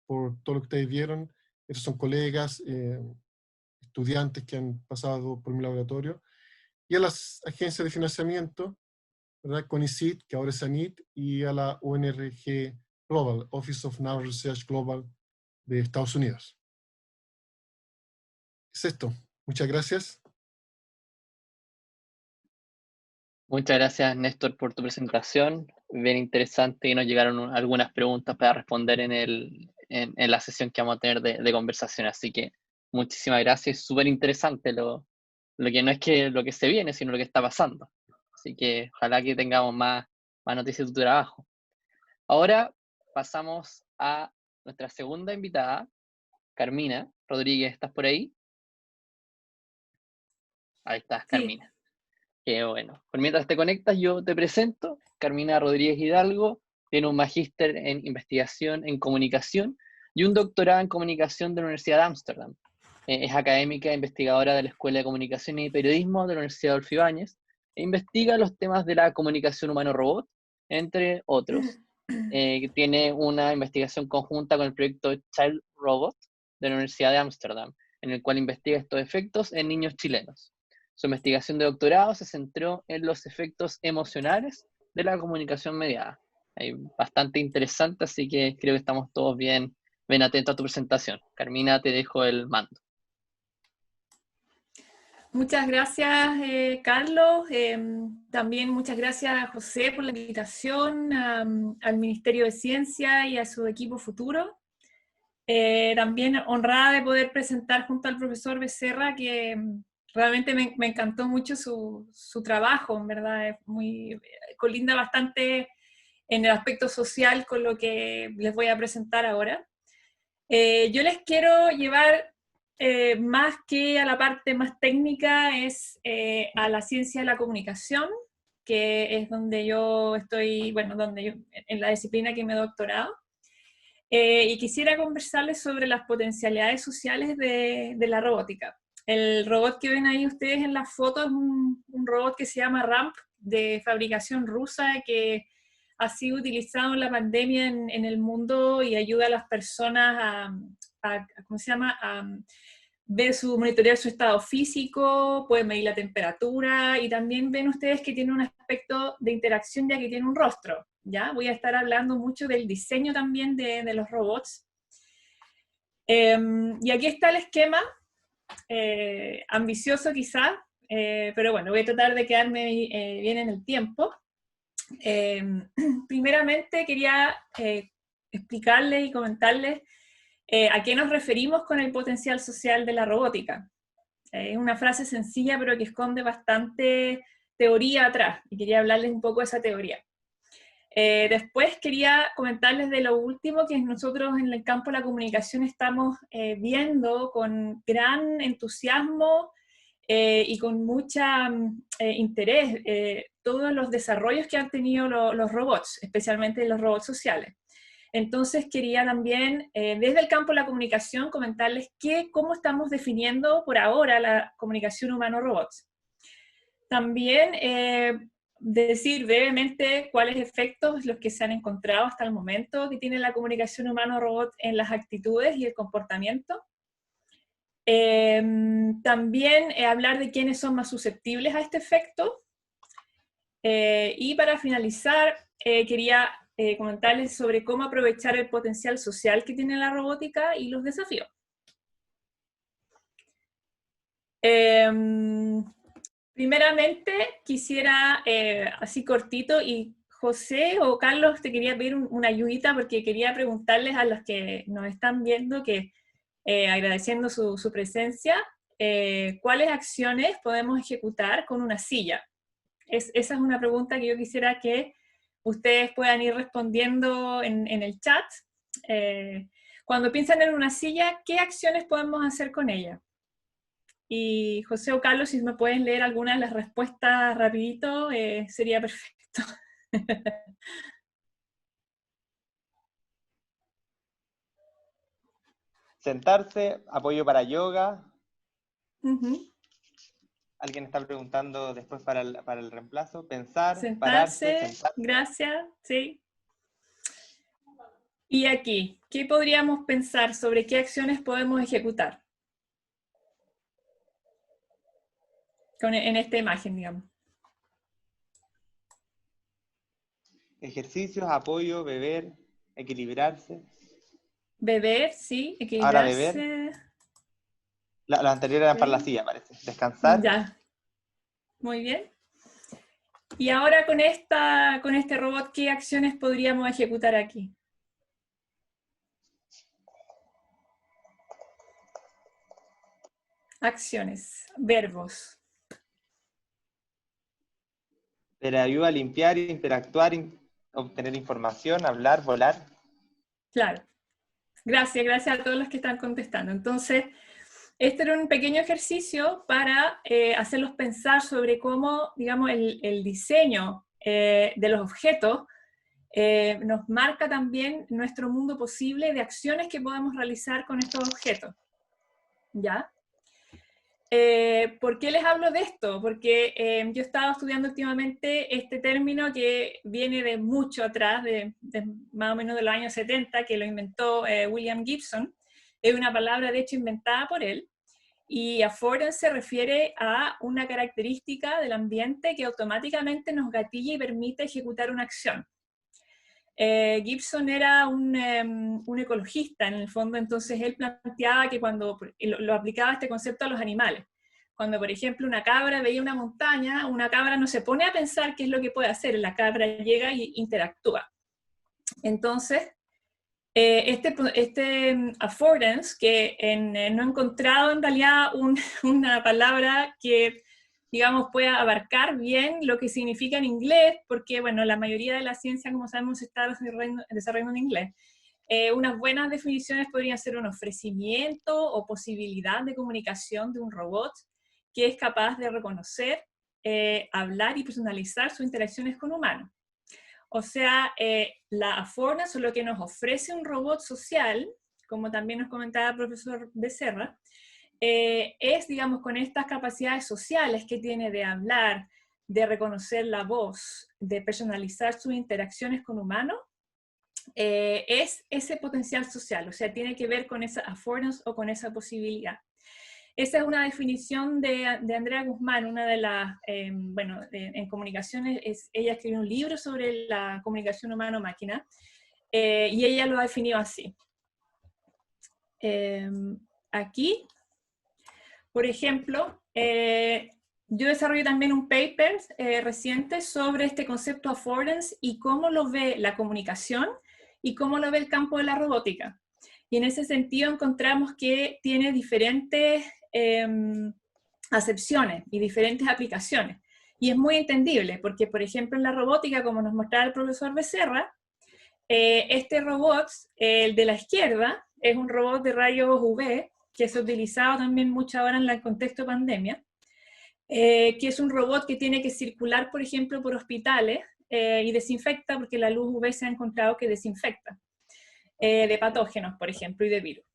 por todo lo que ustedes vieron. Estos son colegas, estudiantes que han pasado por mi laboratorio, y a las agencias de financiamiento, ¿verdad? CONICIT, que ahora es ANIT, y a la ONRG Global, Office of Naval Research Global de Estados Unidos. Es esto. Muchas gracias. Muchas gracias, Néstor, por tu presentación. Bien interesante, y nos llegaron algunas preguntas para responder en la sesión que vamos a tener de conversación. Así que muchísimas gracias. Súper interesante lo que no es que lo que se viene, sino lo que está pasando. Así que ojalá que tengamos más noticias de tu trabajo. Ahora pasamos a nuestra segunda invitada, Carmina Rodríguez. ¿Estás por ahí? Ahí estás, Carmina. Sí. Qué bueno. Pues mientras te conectas, yo te presento. Carmina Rodríguez Hidalgo tiene un magíster en investigación en comunicación y un doctorado en comunicación de la Universidad de Ámsterdam. Es académica e investigadora de la Escuela de Comunicación y Periodismo de la Universidad Adolfo Ibáñez e investiga los temas de la comunicación humano-robot, entre otros. Tiene una investigación conjunta con el proyecto Child Robot de la Universidad de Ámsterdam, en el cual investiga estos efectos en niños chilenos. Su investigación de doctorado se centró en los efectos emocionales de la comunicación mediada. Bastante interesante, así que creo que estamos todos bien atentos a tu presentación. Carmina, te dejo el mando. Muchas gracias, Carlos. También muchas gracias, José, por la invitación al Ministerio de Ciencia y a su equipo futuro. También honrada de poder presentar junto al profesor Becerra, que realmente me encantó mucho su trabajo, en verdad, colinda bastante en el aspecto social con lo que les voy a presentar ahora. Yo les quiero llevar más que a la parte más técnica, a la ciencia de la comunicación, que es donde yo estoy, bueno, en la disciplina que me he doctorado. Y quisiera conversarles sobre las potencialidades sociales de la robótica. El robot que ven ahí ustedes en la foto es un robot que se llama RAMP, de fabricación rusa, que ha sido utilizado en la pandemia en el mundo y ayuda a las personas ¿cómo se llama?, a monitorear su estado físico, pueden medir la temperatura, y también ven ustedes que tiene un aspecto de interacción ya que tiene un rostro, ¿ya? Voy a estar hablando mucho del diseño también de los robots. Y aquí está el esquema, ambicioso quizá, pero bueno, voy a tratar de quedarme bien en el tiempo. Primeramente quería explicarles y comentarles a qué nos referimos con el potencial social de la robótica. Es una frase sencilla pero que esconde bastante teoría atrás, y quería hablarles un poco de esa teoría. Después quería comentarles de lo último que nosotros en el campo de la comunicación estamos viendo con gran entusiasmo y con mucho interés todos los desarrollos que han tenido los robots, especialmente los robots sociales. Entonces quería también, desde el campo de la comunicación, comentarles cómo estamos definiendo por ahora la comunicación humano-robots. También decir brevemente cuáles efectos los que se han encontrado hasta el momento que tiene la comunicación humano-robot en las actitudes y el comportamiento. También hablar de quiénes son más susceptibles a este efecto. Y para finalizar, quería comentarles sobre cómo aprovechar el potencial social que tiene la robótica y los desafíos. Primeramente, quisiera, así cortito, y José o Carlos, te quería pedir una ayudita porque quería preguntarles a los que nos están viendo, que agradeciendo su presencia, ¿cuáles acciones podemos ejecutar con una silla? Esa es una pregunta que yo quisiera que ustedes puedan ir respondiendo en el chat. Cuando piensan en una silla, ¿qué acciones podemos hacer con ella? Y José o Carlos, si me pueden leer algunas de las respuestas rapidito, sería perfecto. Sentarse, apoyo para yoga. Alguien está preguntando después para el reemplazo. Pensar, Sentarse, pararse, sentarse. Gracias, sí. Y aquí, ¿qué podríamos pensar sobre qué acciones podemos ejecutar? En esta imagen, digamos. Ejercicios, apoyo, beber, equilibrarse. Beber, sí, equilibrarse. Ahora beber. Las anteriores eran para la silla, parece. Descansar. Ya. Muy bien. Y ahora con este robot, ¿qué acciones podríamos ejecutar aquí? Acciones, verbos. Pero ayuda a limpiar, interactuar, obtener información, hablar, volar. Claro. Gracias a todos los que están contestando. Entonces, este era un pequeño ejercicio para hacerlos pensar sobre cómo, digamos, el diseño de los objetos nos marca también nuestro mundo posible de acciones que podemos realizar con estos objetos. ¿Ya? ¿Por qué les hablo de esto? Porque yo he estado estudiando últimamente este término que viene de mucho atrás, de más o menos de los años 70, que lo inventó William Gibson. Es una palabra de hecho inventada por él, y affordance se refiere a una característica del ambiente que automáticamente nos gatilla y permite ejecutar una acción. Gibson era un ecologista en el fondo, entonces él planteaba que cuando lo aplicaba este concepto a los animales, cuando por ejemplo una cabra veía una montaña, una cabra no se pone a pensar qué es lo que puede hacer, la cabra llega e interactúa. Entonces, este affordance, que no he encontrado en realidad una palabra que, digamos, pueda abarcar bien lo que significa en inglés, porque, bueno, la mayoría de la ciencia, como sabemos, se está desarrollando en inglés. unas buenas definiciones podrían ser un ofrecimiento o posibilidad de comunicación de un robot que es capaz de reconocer, hablar y personalizar sus interacciones con humanos. O sea, la affordance, o lo que nos ofrece un robot social, como también nos comentaba el profesor Becerra, es, digamos, con estas capacidades sociales que tiene de hablar, de reconocer la voz, de personalizar sus interacciones con humanos, es ese potencial social, o sea, tiene que ver con esa affordance o con esa posibilidad. Esa es una definición de Andrea Guzmán, una de las, en comunicaciones, ella escribió un libro sobre la comunicación humano-máquina, y ella lo ha definido así. Aquí, por ejemplo, yo desarrollé también un paper reciente sobre este concepto affordance y cómo lo ve la comunicación y cómo lo ve el campo de la robótica. Y en ese sentido encontramos que tiene diferentes acepciones y diferentes aplicaciones. Y es muy entendible, porque por ejemplo en la robótica, como nos mostraba el profesor Becerra, este robot, el de la izquierda, es un robot de rayos UV, que se ha utilizado también mucho ahora en el contexto de pandemia, que es un robot que tiene que circular, por ejemplo, por hospitales y desinfecta, porque la luz UV se ha encontrado que desinfecta de patógenos, por ejemplo, y de virus.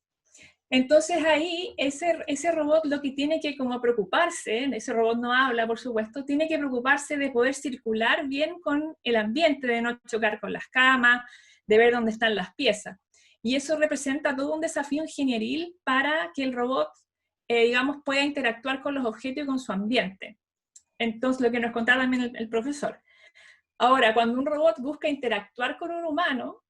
Entonces ahí ese robot lo que tiene que como preocuparse, ese robot no habla por supuesto, tiene que preocuparse de poder circular bien con el ambiente, de no chocar con las camas, de ver dónde están las piezas. Y eso representa todo un desafío ingenieril para que el robot, digamos, pueda interactuar con los objetos y con su ambiente. Entonces, lo que nos contaba también el profesor. Ahora, cuando un robot busca interactuar con un humano,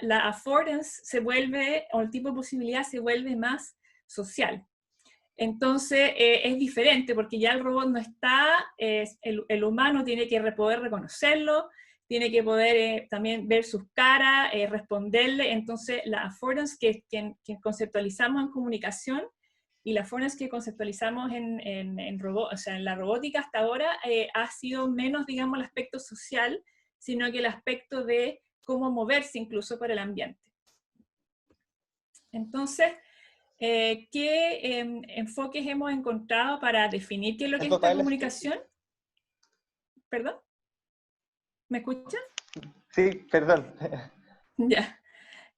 la affordance se vuelve, o el tipo de posibilidad se vuelve más social. Entonces es diferente, porque ya el robot no está, el humano tiene que poder reconocerlo, tiene que poder también ver sus caras, responderle. Entonces la affordance que conceptualizamos en comunicación y la affordance que conceptualizamos en la robótica hasta ahora ha sido menos, digamos, el aspecto social, sino que el aspecto de cómo moverse incluso por el ambiente. Entonces, ¿qué enfoques hemos encontrado para definir qué es lo que es esta comunicación? ¿Perdón? ¿Me escuchan? Sí, perdón. Ya.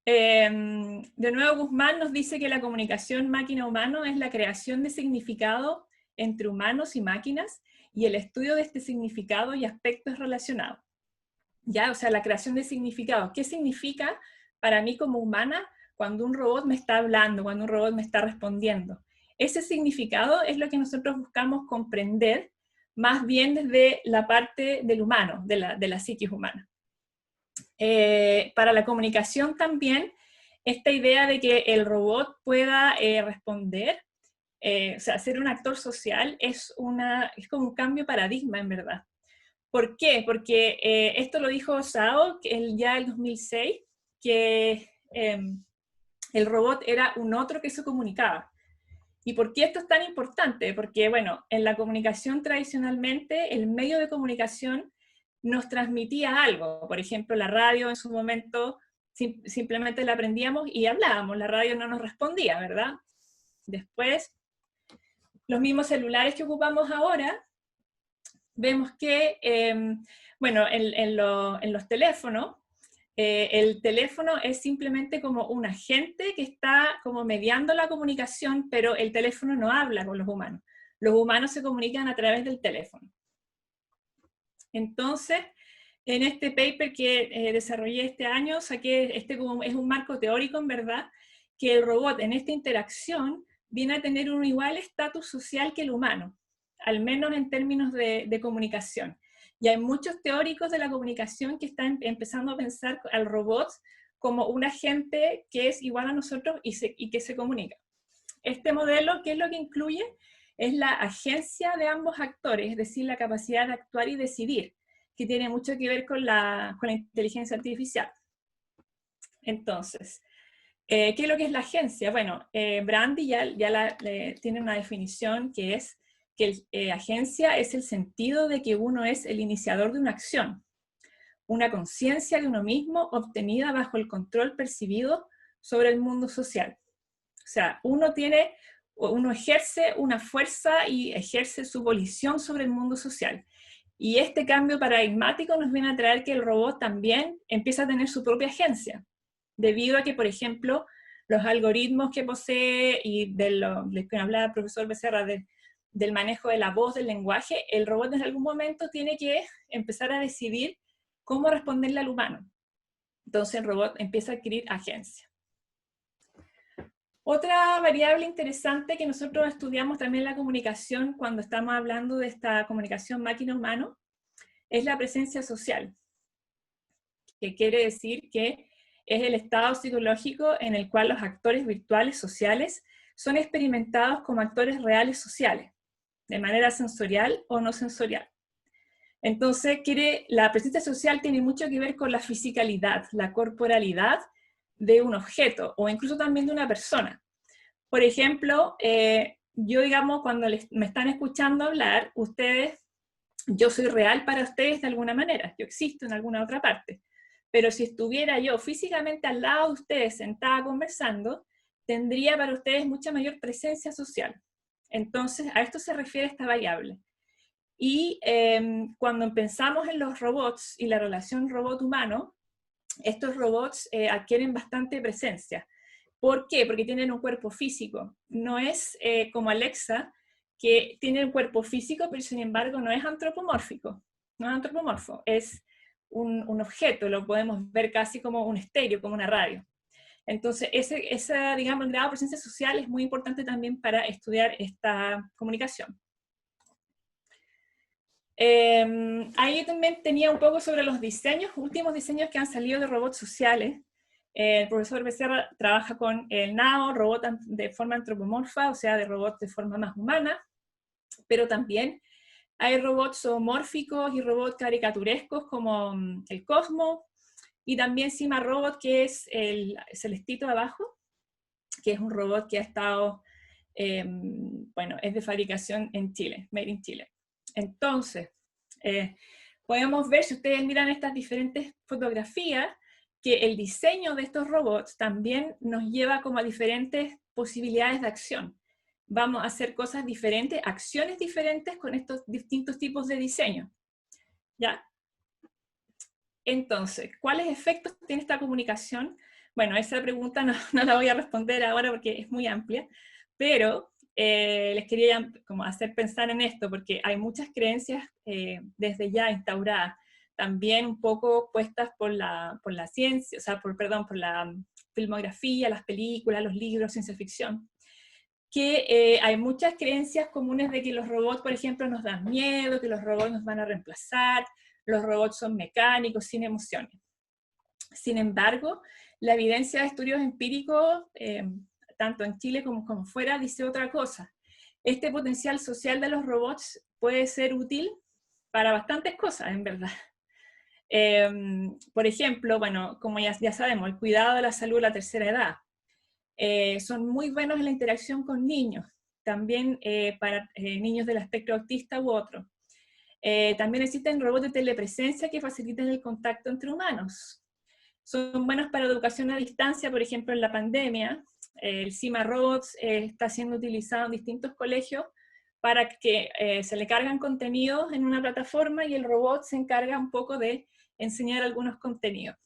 De nuevo, Guzmán nos dice que la comunicación máquina-humano es la creación de significado entre humanos y máquinas y el estudio de este significado y aspectos relacionados. ¿Ya? O sea, la creación de significado. ¿Qué significa para mí como humana cuando un robot me está hablando, cuando un robot me está respondiendo? Ese significado es lo que nosotros buscamos comprender más bien desde la parte del humano, de la psiquis humana. Para la comunicación también, esta idea de que el robot pueda responder, o sea, ser un actor social, es como un cambio de paradigma en verdad. ¿Por qué? Porque esto lo dijo Zhao ya en 2006, que el robot era un otro que se comunicaba. ¿Y por qué esto es tan importante? Porque, bueno, en la comunicación tradicionalmente, el medio de comunicación nos transmitía algo. Por ejemplo, la radio en su momento simplemente la prendíamos y hablábamos, la radio no nos respondía, ¿verdad? Después, los mismos celulares que ocupamos ahora, vemos que, bueno, en los teléfonos, el teléfono es simplemente como un agente que está como mediando la comunicación, pero el teléfono no habla con los humanos. Los humanos se comunican a través del teléfono. Entonces, en este paper que desarrollé este año, saqué como es un marco teórico en verdad, que el robot en esta interacción viene a tener un igual estatus social que el humano, al menos en términos de comunicación. Y hay muchos teóricos de la comunicación que están empezando a pensar al robot como un agente que es igual a nosotros y que se comunica. Este modelo, ¿qué es lo que incluye? Es la agencia de ambos actores, es decir, la capacidad de actuar y decidir, que tiene mucho que ver con la inteligencia artificial. Entonces, ¿qué es lo que es la agencia? Bueno, Brandy ya tiene una definición que es que agencia es el sentido de que uno es el iniciador de una acción. una conciencia de uno mismo obtenida bajo el control percibido sobre el mundo social. O sea, uno ejerce una fuerza y ejerce su volición sobre el mundo social. Y este cambio paradigmático nos viene a traer que el robot también empieza a tener su propia agencia, debido a que, por ejemplo, los algoritmos que posee y de lo que hablaba el profesor Becerra del manejo de la voz, del lenguaje, el robot en algún momento tiene que empezar a decidir cómo responderle al humano. Entonces el robot empieza a adquirir agencia. Otra variable interesante que nosotros estudiamos también en la comunicación cuando estamos hablando de esta comunicación máquina-humano es la presencia social, que quiere decir que es el estado psicológico en el cual los actores virtuales sociales son experimentados como actores reales sociales, de manera sensorial o no sensorial. Entonces, la presencia social tiene mucho que ver con la fisicalidad, la corporalidad de un objeto, o incluso también de una persona. Por ejemplo, yo, digamos, cuando me están escuchando hablar, yo soy real para ustedes de alguna manera, yo existo en alguna otra parte. Pero si estuviera yo físicamente al lado de ustedes, sentada conversando, tendría para ustedes mucha mayor presencia social. Entonces, a esto se refiere esta variable. Y cuando pensamos en los robots y la relación robot-humano, estos robots adquieren bastante presencia. ¿Por qué? Porque tienen un cuerpo físico. No es como Alexa, que tiene un cuerpo físico, pero sin embargo no es antropomórfico. No es antropomorfo, es un objeto, lo podemos ver casi como un estéreo, como una radio. Entonces, digamos, el grado de presencia social es muy importante también para estudiar esta comunicación. Ahí yo también tenía un poco sobre los últimos diseños que han salido de robots sociales. El profesor Becerra trabaja con el NAO, robot de forma antropomorfa, o sea, de robots de forma más humana, pero también hay robots zoomórficos y robots caricaturescos como el Cosmo, y también Cima Robot, que es el celestito de abajo, que es un robot que ha estado, bueno, es de fabricación en Chile, made in Chile. Entonces, podemos ver, si ustedes miran estas diferentes fotografías, que el diseño de estos robots también nos lleva como a diferentes posibilidades de acción. Vamos a hacer cosas diferentes, acciones diferentes con estos distintos tipos de diseño. ¿Ya? Entonces, ¿cuáles efectos tiene esta comunicación? Bueno, esa pregunta no la voy a responder ahora porque es muy amplia, pero les quería como hacer pensar en esto, porque hay muchas creencias desde ya instauradas, también un poco puestas por la ciencia, o sea, por la filmografía, las películas, los libros, ciencia ficción, que hay muchas creencias comunes de que los robots, por ejemplo, nos dan miedo, que los robots nos van a reemplazar, los robots son mecánicos, sin emociones. Sin embargo, la evidencia de estudios empíricos, tanto en Chile como fuera, dice otra cosa. Este potencial social de los robots puede ser útil para bastantes cosas, en verdad. Por ejemplo, bueno, como ya sabemos, el cuidado de la salud de la tercera edad. Son muy buenos en la interacción con niños, también para niños del espectro autista u otro. También existen robots de telepresencia que facilitan el contacto entre humanos. Son buenos para educación a distancia, por ejemplo en la pandemia. El Cima Robots está siendo utilizado en distintos colegios para que se le cargan contenidos en una plataforma y el robot se encarga un poco de enseñar algunos contenidos.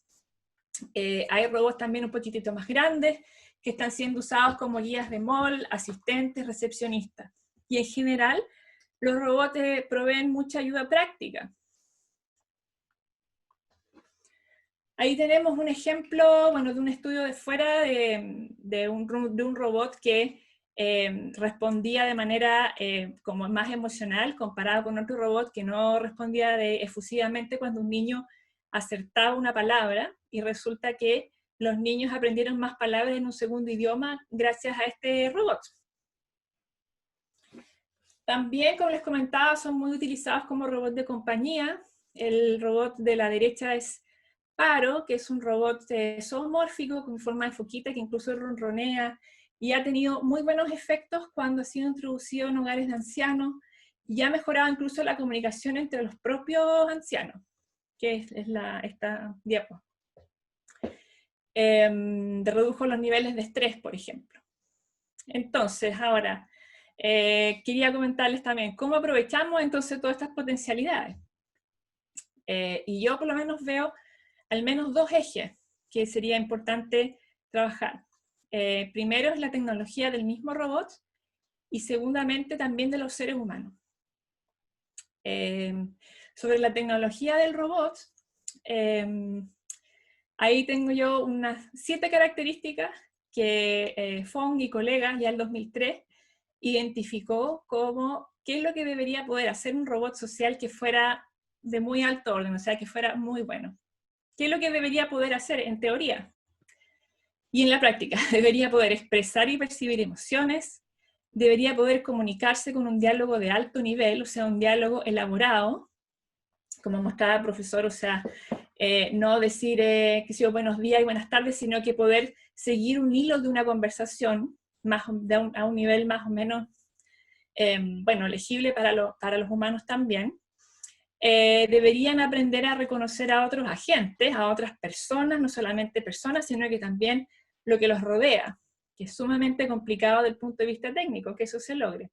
Hay robots también un poquitito más grandes que están siendo usados como guías de mall, asistentes, recepcionistas. Y en general, los robots proveen mucha ayuda práctica. Ahí tenemos un ejemplo, bueno, de un estudio de fuera de un robot que respondía de manera como más emocional, comparado con otro robot que no respondía efusivamente cuando un niño acertaba una palabra, y resulta que los niños aprendieron más palabras en un segundo idioma gracias a este robot. También, como les comentaba, son muy utilizados como robot de compañía. El robot de la derecha es Paro, que es un robot zoomórfico con forma de foquita que incluso ronronea y ha tenido muy buenos efectos cuando ha sido introducido en hogares de ancianos y ha mejorado incluso la comunicación entre los propios ancianos. que es esta diapo. Redujo los niveles de estrés, por ejemplo. Entonces, ahora, quería comentarles también cómo aprovechamos entonces todas estas potencialidades. Y yo por lo menos veo al menos 2 ejes que sería importante trabajar. Primero es la tecnología del mismo robot, y segundamente también de los seres humanos. Sobre la tecnología del robot, ahí tengo yo unas 7 características que Fong y colegas ya en 2003 identificó como qué es lo que debería poder hacer un robot social que fuera de muy alto orden, o sea, que fuera muy bueno. ¿Qué es lo que debería poder hacer en teoría? Y en la práctica, debería poder expresar y percibir emociones, debería poder comunicarse con un diálogo de alto nivel, o sea, un diálogo elaborado, como mostraba el profesor, o sea, no decir, qué sé yo, buenos días y buenas tardes, sino que poder seguir un hilo de una conversación a un nivel más o menos, bueno, legible para los humanos también. Deberían aprender a reconocer a otros agentes, a otras personas, no solamente personas, sino que también lo que los rodea, que es sumamente complicado desde el punto de vista técnico, que eso se logre.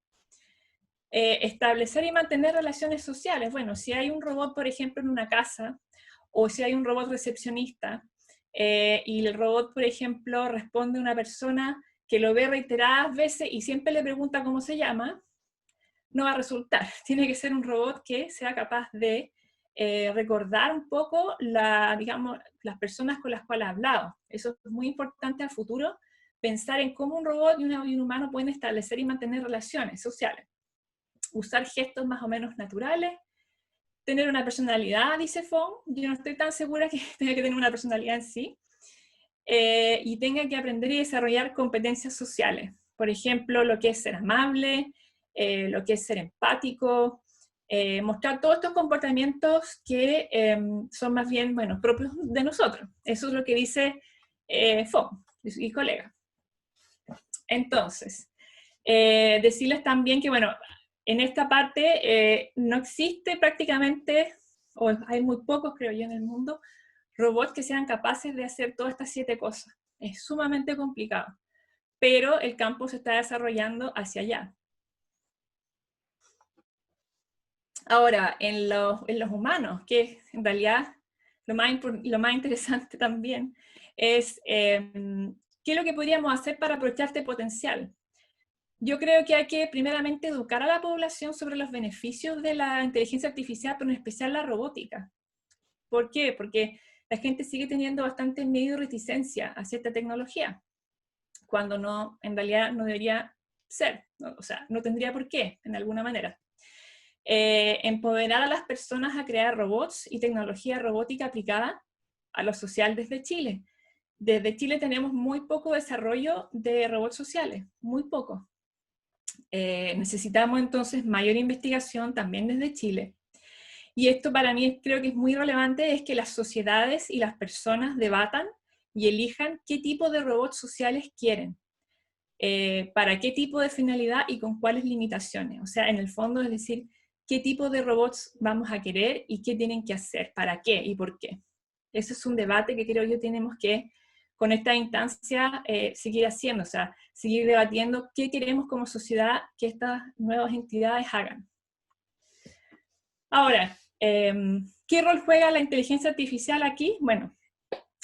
Establecer y mantener relaciones sociales. Bueno, si hay un robot, por ejemplo, en una casa, o si hay un robot recepcionista, y el robot, por ejemplo, responde a una persona que lo ve reiteradas veces y siempre le pregunta cómo se llama, no va a resultar. Tiene que ser un robot que sea capaz de recordar un poco digamos, las personas con las cuales ha hablado. Eso es muy importante al futuro, pensar en cómo un robot y un humano pueden establecer y mantener relaciones sociales. Usar gestos más o menos naturales, tener una personalidad, dice Fong. Yo no estoy tan segura que tenga que tener una personalidad en sí, y tenga que aprender y desarrollar competencias sociales. Por ejemplo, lo que es ser amable, lo que es ser empático, mostrar todos estos comportamientos que son más bien, bueno, propios de nosotros. Eso es lo que dice Fong y colega. Entonces, decirles también que, bueno, en esta parte no existe prácticamente, o hay muy pocos, creo yo, en el mundo, robots que sean capaces de hacer todas estas 7 cosas. Es sumamente complicado, pero el campo se está desarrollando hacia allá. Ahora, en los humanos, que en realidad lo más interesante también es qué es lo que podríamos hacer para aprovechar este potencial. Yo creo que hay que primeramente educar a la población sobre los beneficios de la inteligencia artificial, pero en especial la robótica. ¿Por qué? Porque la gente sigue teniendo bastante miedo y reticencia hacia esta tecnología, cuando no, en realidad no debería ser, ¿no? O sea, no tendría por qué, en alguna manera. Empoderar a las personas a crear robots y tecnología robótica aplicada a lo social desde Chile. Desde Chile tenemos muy poco desarrollo de robots sociales, muy poco. Necesitamos entonces mayor investigación también desde Chile. Y esto para mí creo que es muy relevante, es que las sociedades y las personas debatan y elijan qué tipo de robots sociales quieren, para qué tipo de finalidad y con cuáles limitaciones. O sea, en el fondo es decir, qué tipo de robots vamos a querer y qué tienen que hacer, para qué y por qué. Ese es un debate que creo yo tenemos que, con esta instancia, seguir haciendo, o sea, seguir debatiendo qué queremos como sociedad que estas nuevas entidades hagan. Ahora, ¿qué rol juega la inteligencia artificial aquí? Bueno,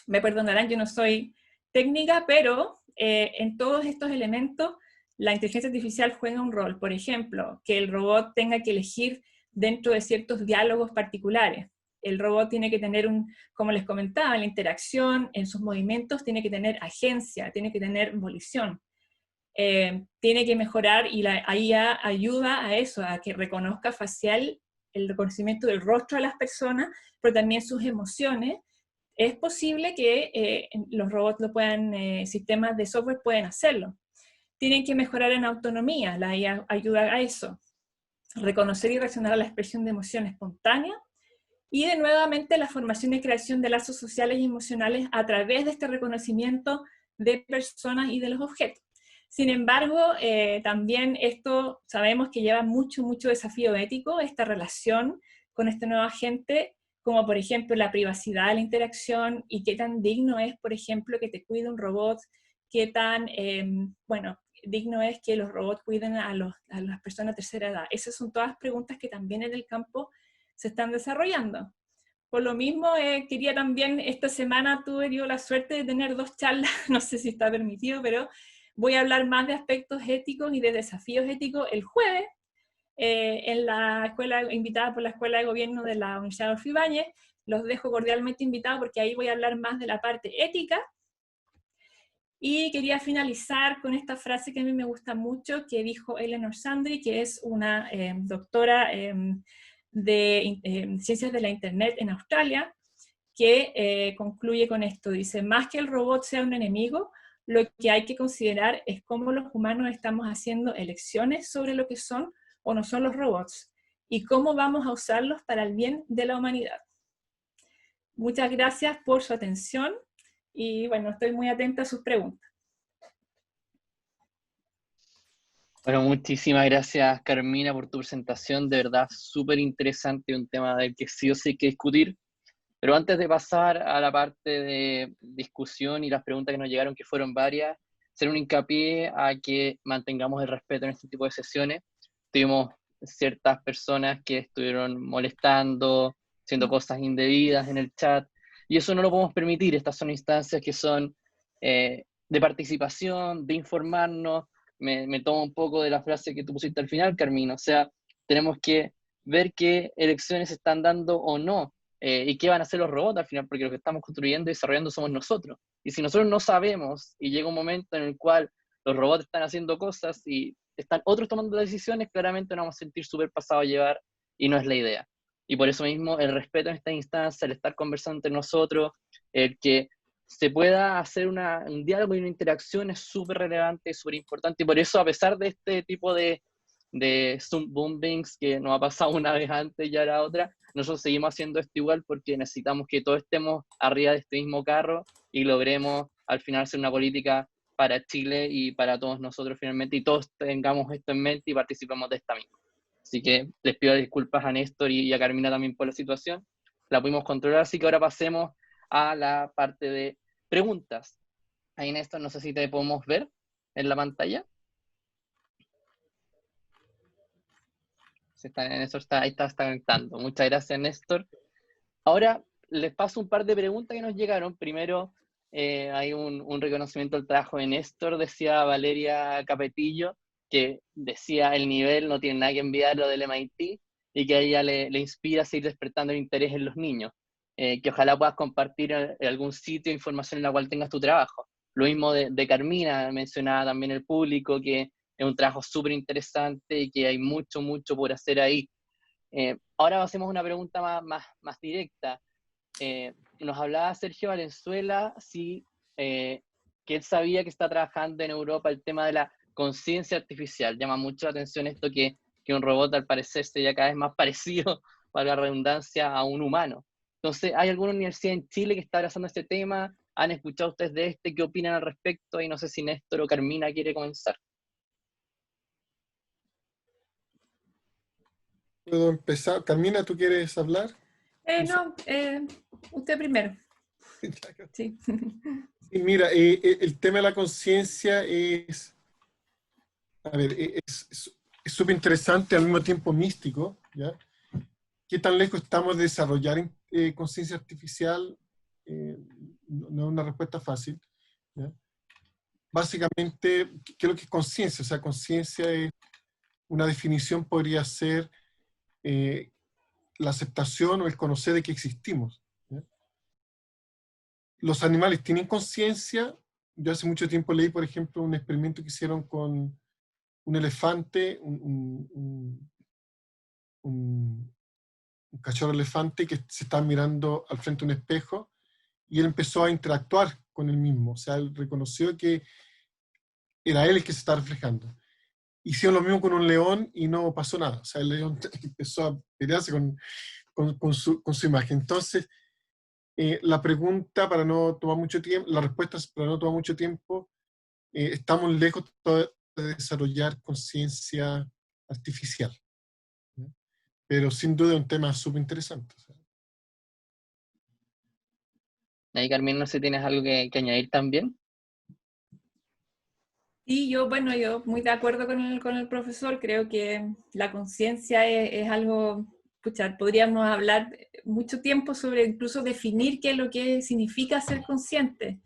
me perdonarán, yo no soy técnica, pero en todos estos elementos la inteligencia artificial juega un rol. Por ejemplo, que el robot tenga que elegir dentro de ciertos diálogos particulares. El robot tiene que tener como les comentaba, en la interacción, en sus movimientos, tiene que tener agencia, tiene que tener volición. Tiene que mejorar, y la IA ayuda a eso, a que reconozca facial, el reconocimiento del rostro de las personas, pero también sus emociones. Es posible que los robots lo puedan, sistemas de software pueden hacerlo. Tienen que mejorar en autonomía, la IA ayuda a eso. Reconocer y reaccionar a la expresión de emoción espontánea, y de nuevamente la formación y creación de lazos sociales y emocionales a través de este reconocimiento de personas y de los objetos. Sin embargo, también esto sabemos que lleva mucho desafío ético, esta relación con este nuevo agente, como por ejemplo la privacidad de la interacción y qué tan digno es, por ejemplo, que te cuide un robot, qué tan, bueno, digno es que los robots cuiden a las personas de tercera edad. Esas son todas preguntas que también en el campo se están desarrollando. Por lo mismo, quería también, esta semana tuve yo la suerte de tener 2 charlas, no sé si está permitido, pero voy a hablar más de aspectos éticos y de desafíos éticos el jueves, en la escuela, invitada por la Escuela de Gobierno de la Universidad Adolfo Ibáñez. Los dejo cordialmente invitados porque ahí voy a hablar más de la parte ética. Y quería finalizar con esta frase que a mí me gusta mucho, que dijo Eleanor Sandry, que es una doctora de Ciencias de la Internet en Australia, que concluye con esto. Dice, más que el robot sea un enemigo, lo que hay que considerar es cómo los humanos estamos haciendo elecciones sobre lo que son o no son los robots, y cómo vamos a usarlos para el bien de la humanidad. Muchas gracias por su atención, y bueno, estoy muy atenta a sus preguntas. Bueno, muchísimas gracias, Carmina, por tu presentación, de verdad súper interesante, un tema del que sí o sí hay que discutir. Pero antes de pasar a la parte de discusión y las preguntas que nos llegaron, que fueron varias, hacer un hincapié a que mantengamos el respeto en este tipo de sesiones. Tuvimos ciertas personas que estuvieron molestando, haciendo cosas indebidas en el chat, y eso no lo podemos permitir. Estas son instancias que son de participación, de informarnos. Me tomo un poco de la frase que tú pusiste al final, Carmina, o sea, tenemos que ver qué elecciones se están dando o no, y qué van a hacer los robots al final, porque lo que estamos construyendo y desarrollando somos nosotros. Y si nosotros no sabemos, y llega un momento en el cual los robots están haciendo cosas y están otros tomando decisiones, claramente nos vamos a sentir súper pasados a llevar, y no es la idea. Y por eso mismo el respeto en esta instancia, el estar conversando entre nosotros, el que se pueda hacer un diálogo y una interacción es súper relevante, súper importante, y por eso, a pesar de este tipo de Zoom bombings que nos ha pasado una vez antes y ahora otra, nosotros seguimos haciendo esto igual porque necesitamos que todos estemos arriba de este mismo carro y logremos al final hacer una política para Chile y para todos nosotros finalmente, y todos tengamos esto en mente y participemos de esta misma. Así que les pido disculpas a Néstor y a Carmina también por la situación, la pudimos controlar, así que ahora pasemos a la parte de preguntas. Ahí, Néstor, no sé si te podemos ver en la pantalla. Néstor ahí está conectando. Muchas gracias, Néstor. Ahora les paso un par de preguntas que nos llegaron. Primero, hay un reconocimiento al trabajo de Néstor, decía Valeria Capetillo, que decía el nivel no tiene nada que envidiar lo del MIT, y que a ella le inspira a seguir despertando el interés en los niños. Que ojalá puedas compartir en algún sitio información en la cual tengas tu trabajo. Lo mismo de Carmina, mencionaba también el público, que es un trabajo súper interesante y que hay mucho, mucho por hacer ahí. Ahora hacemos una pregunta más directa. Nos hablaba Sergio Valenzuela que él sabía que está trabajando en Europa el tema de la conciencia artificial. Llama mucho la atención esto que un robot al parecer sería cada vez más parecido, para la redundancia, a un humano. Entonces, ¿hay alguna universidad en Chile que está abrazando este tema? ¿Han escuchado ustedes de este? ¿Qué opinan al respecto? Y no sé si Néstor o Carmina quiere comenzar. ¿Puedo empezar? Carmina, ¿tú quieres hablar? No, usted primero. Sí. Sí, mira, el tema de la conciencia es súper interesante, al mismo tiempo místico, ¿ya? ¿Qué tan lejos estamos de desarrollar conciencia artificial? No es una respuesta fácil, ¿ya? Básicamente, ¿qué es lo que es conciencia? O sea, conciencia es, una definición podría ser la aceptación o el conocer de que existimos, ¿ya? Los animales tienen conciencia. Yo hace mucho tiempo leí, por ejemplo, un experimento que hicieron con un elefante, un cachorro elefante que se estaba mirando al frente de un espejo, y él empezó a interactuar con él mismo. O sea, él reconoció que era él el que se estaba reflejando. Hicieron lo mismo con un león y no pasó nada. O sea, el león empezó a pelearse con su imagen. Entonces, la pregunta, para no tomar mucho tiempo, la respuesta es, para no tomar mucho tiempo, estamos lejos de desarrollar conciencia artificial. Pero sin duda es un tema súper interesante. Ahí, Carmen, no sé si tienes algo que añadir también. Sí, yo muy de acuerdo con el profesor, creo que la conciencia es algo, pucha, podríamos hablar mucho tiempo sobre incluso definir qué es lo que significa ser consciente.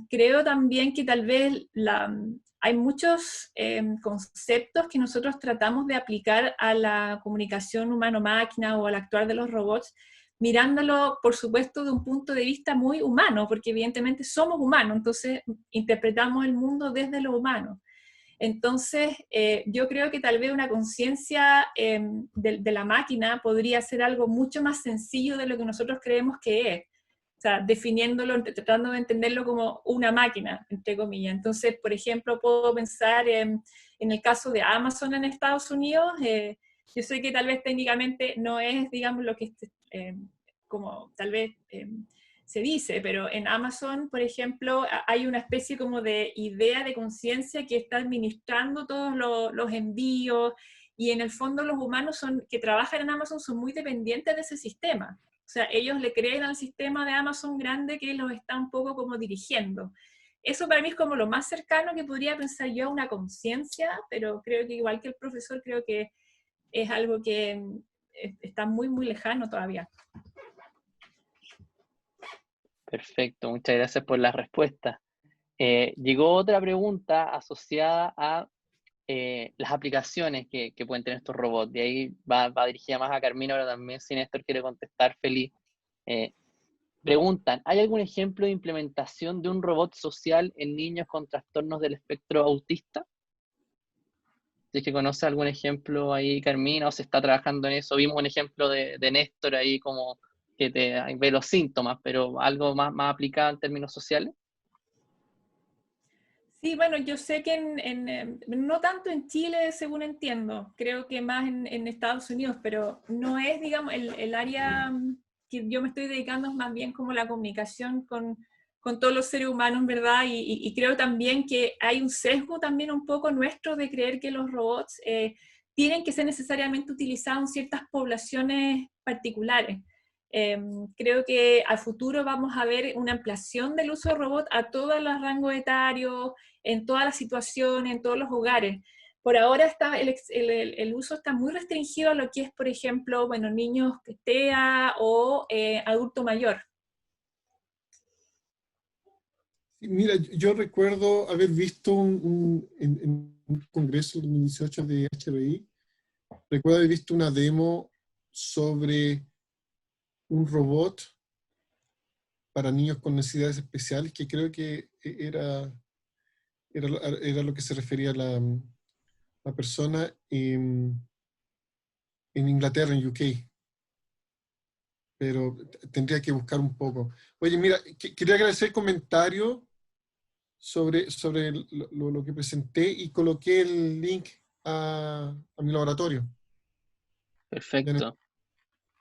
Creo también que tal vez hay muchos conceptos que nosotros tratamos de aplicar a la comunicación humano-máquina o al actuar de los robots, mirándolo, por supuesto, de un punto de vista muy humano, porque evidentemente somos humanos, entonces interpretamos el mundo desde lo humano. Entonces, yo creo que tal vez una conciencia de la máquina podría ser algo mucho más sencillo de lo que nosotros creemos que es. O sea, definiéndolo, tratando de entenderlo como una máquina, entre comillas. Entonces, por ejemplo, puedo pensar en el caso de Amazon en Estados Unidos. Yo sé que tal vez técnicamente no es, digamos, lo que como tal vez se dice, pero en Amazon, por ejemplo, hay una especie como de idea de conciencia que está administrando todos los envíos, y en el fondo los humanos que trabajan en Amazon son muy dependientes de ese sistema. O sea, ellos le creen al sistema de Amazon grande que los está un poco como dirigiendo. Eso para mí es como lo más cercano que podría pensar yo a una conciencia, pero creo que igual que el profesor, creo que es algo que está muy, muy lejano todavía. Perfecto, muchas gracias por la respuesta. Llegó otra pregunta asociada a las aplicaciones que pueden tener estos robots. De ahí va dirigida más a Carmina, pero también si Néstor quiere contestar, feliz. Preguntan, ¿hay algún ejemplo de implementación de un robot social en niños con trastornos del espectro autista? Si es que conoce algún ejemplo ahí, Carmina, o se está trabajando en eso. Vimos un ejemplo de Néstor ahí como que te ve los síntomas, pero algo más aplicado en términos sociales. Sí, bueno, yo sé que no tanto en Chile, según entiendo, creo que más en Estados Unidos, pero no es, digamos, el área que yo me estoy dedicando, es más bien como la comunicación con todos los seres humanos, ¿verdad? Y creo también que hay un sesgo también un poco nuestro de creer que los robots tienen que ser necesariamente utilizados en ciertas poblaciones particulares. Creo que al futuro vamos a ver una ampliación del uso de robots a todos los rangos etarios, en todas las situaciones, en todos los hogares. Por ahora el uso está muy restringido a lo que es, por ejemplo, bueno, niños TEA o adulto mayor. Mira, yo recuerdo haber visto en un congreso del 2018 de HBI, recuerdo haber visto una demo sobre un robot para niños con necesidades especiales, que creo que era lo que se refería a la persona en Inglaterra, en UK. Pero tendría que buscar un poco. Oye, mira, quería agradecer el comentario sobre lo que presenté y coloqué el link a mi laboratorio. Perfecto.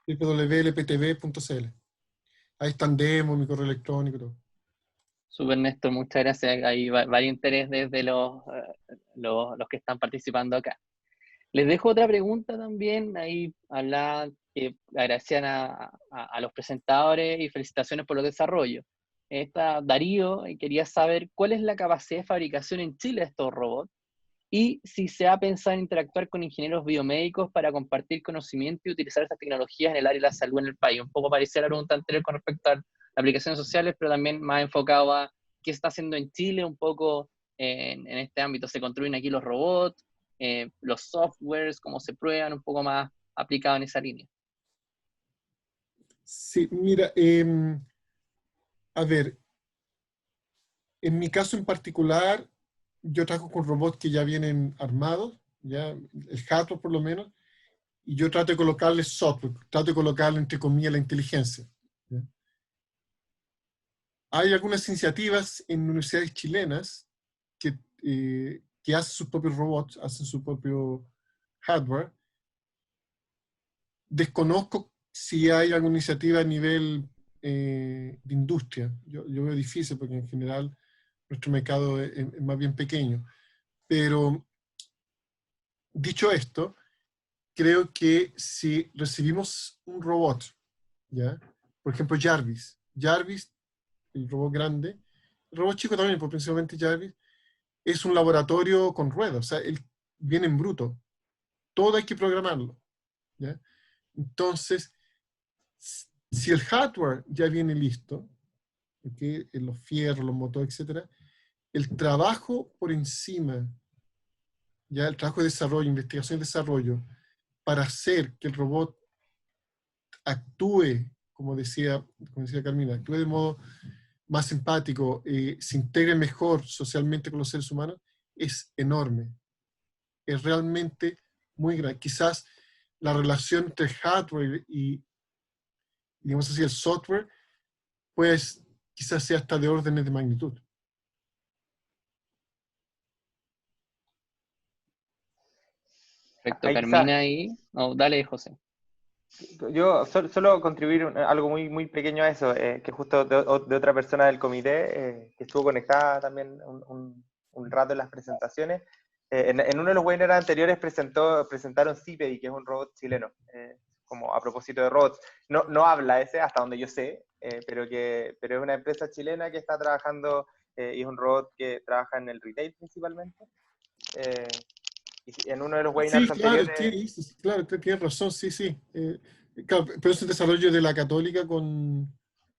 www.lptv.cl. Ahí están demos, mi correo electrónico y todo. Súper, Néstor, muchas gracias. Hay varios interés desde los que están participando acá. Les dejo otra pregunta también. Ahí hablaban que agradecían a los presentadores y felicitaciones por los desarrollos. Darío quería saber cuál es la capacidad de fabricación en Chile de estos robots y si se ha pensado en interactuar con ingenieros biomédicos para compartir conocimiento y utilizar estas tecnologías en el área de la salud en el país. Un poco parecía la pregunta anterior con respecto a aplicaciones sociales, pero también más enfocado a qué se está haciendo en Chile, un poco en este ámbito. ¿Se construyen aquí los robots, los softwares, cómo se prueban, un poco más aplicado en esa línea? Sí, mira, a ver, en mi caso en particular, yo trabajo con robots que ya vienen armados, ya el hardware por lo menos, y yo trato de colocarle software, trato de colocarle entre comillas la inteligencia. ¿Ya? Hay algunas iniciativas en universidades chilenas que hacen sus propios robots, hacen su propio hardware. Desconozco si hay alguna iniciativa a nivel de industria. Yo veo difícil porque en general nuestro mercado es más bien pequeño. Pero dicho esto, creo que si recibimos un robot, ¿ya? Por ejemplo Jarvis, Jarvis, el robot grande, el robot chico también, pero principalmente Jarvis, es un laboratorio con ruedas, o sea, él viene en bruto. Todo hay que programarlo, ¿ya? Entonces, si el hardware ya viene listo, ¿okay? Los fierros, los motores, etc., el trabajo por encima, ya el trabajo de desarrollo, investigación y desarrollo, para hacer que el robot actúe, como decía Carmina, actúe de modo más empático, se integre mejor socialmente con los seres humanos, es enorme. Es realmente muy grande. Quizás la relación entre el hardware y, digamos así, el software, pues quizás sea hasta de órdenes de magnitud. Perfecto, Carmina ahí. No, dale, José. Yo solo contribuir algo muy, muy pequeño a eso, que justo de otra persona del comité, que estuvo conectada también un rato en las presentaciones. En uno de los webinars anteriores presentaron CPEDI, que es un robot chileno, como a propósito de robots. No habla ese, hasta donde yo sé, pero es una empresa chilena que está trabajando, y es un robot que trabaja en el retail principalmente. Y en uno de los webinars anteriores... Sí, claro, tienes razón, sí. Claro, pero es el desarrollo de la Católica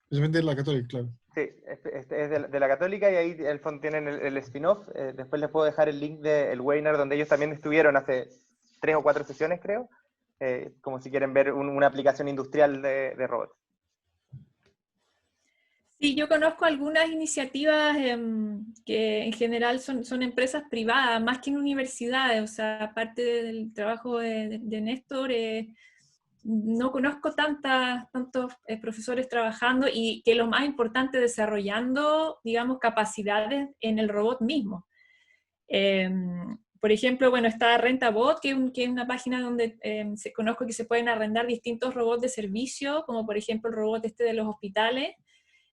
precisamente de la Católica, claro. Sí, es de la Católica, y ahí el fondo tienen el spin-off. Después les puedo dejar el link del webinar donde ellos también estuvieron hace 3 o 4 sesiones, creo, como si quieren ver una aplicación industrial de robots. Sí, yo conozco algunas iniciativas que en general son empresas privadas, más que en universidades. O sea, aparte del trabajo de Néstor, no conozco tantos profesores trabajando, y que lo más importante, desarrollando, digamos, capacidades en el robot mismo. Por ejemplo, bueno, está RentaBot, que es una página donde conozco que se pueden arrendar distintos robots de servicio, como por ejemplo el robot de los hospitales.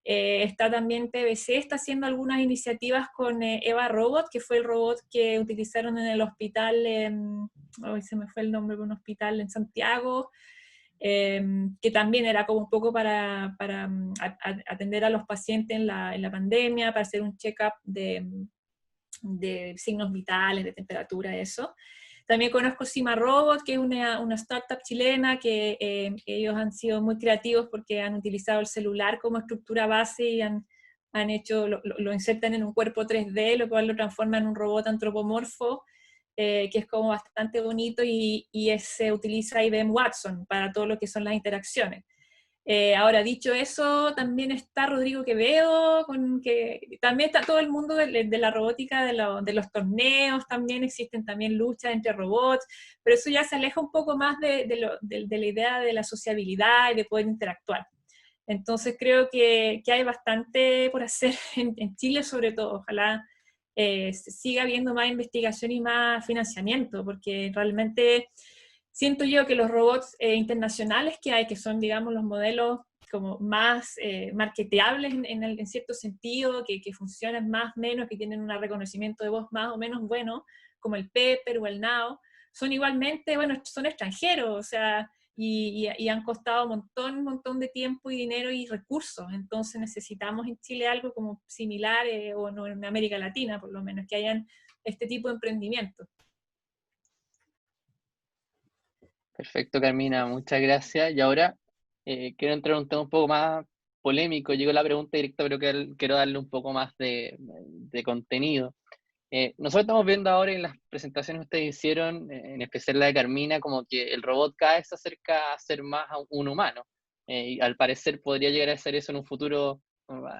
Está también PVC, está haciendo algunas iniciativas con Eva Robot, que fue el robot que utilizaron en el hospital, hoy se me fue el nombre de un hospital en Santiago, que también era como un poco para atender a los pacientes en la pandemia, para hacer un check-up de signos vitales, de temperatura, eso. También conozco Cima Robot, que es una startup chilena, que ellos han sido muy creativos porque han utilizado el celular como estructura base y han hecho, lo insertan en un cuerpo 3D, lo cual lo transforma en un robot antropomorfo, que es como bastante bonito, y se utiliza IBM Watson para todo lo que son las interacciones. Ahora, dicho eso, también está Rodrigo Quevedo, que también está todo el mundo de la robótica, de los torneos, también existen también luchas entre robots, pero eso ya se aleja un poco más de la idea de la sociabilidad y de poder interactuar. Entonces creo que hay bastante por hacer en Chile, sobre todo. Ojalá siga habiendo más investigación y más financiamiento, porque realmente... Siento yo que los robots internacionales que hay, que son, digamos, los modelos como más marketeables en cierto sentido, que funcionan más o menos, que tienen un reconocimiento de voz más o menos bueno, como el Pepper o el Now, son igualmente, bueno, son extranjeros, o sea, y han costado un montón de tiempo y dinero y recursos. Entonces necesitamos en Chile algo como similar, o no, en América Latina por lo menos, que hayan este tipo de emprendimientos. Perfecto, Carmina, muchas gracias. Y ahora quiero entrar en un tema un poco más polémico. Llegó la pregunta directa, pero quiero darle un poco más de contenido. Nosotros estamos viendo ahora en las presentaciones que ustedes hicieron, en especial la de Carmina, como que el robot cada vez se acerca a ser más a un humano. Y al parecer podría llegar a ser eso en un futuro.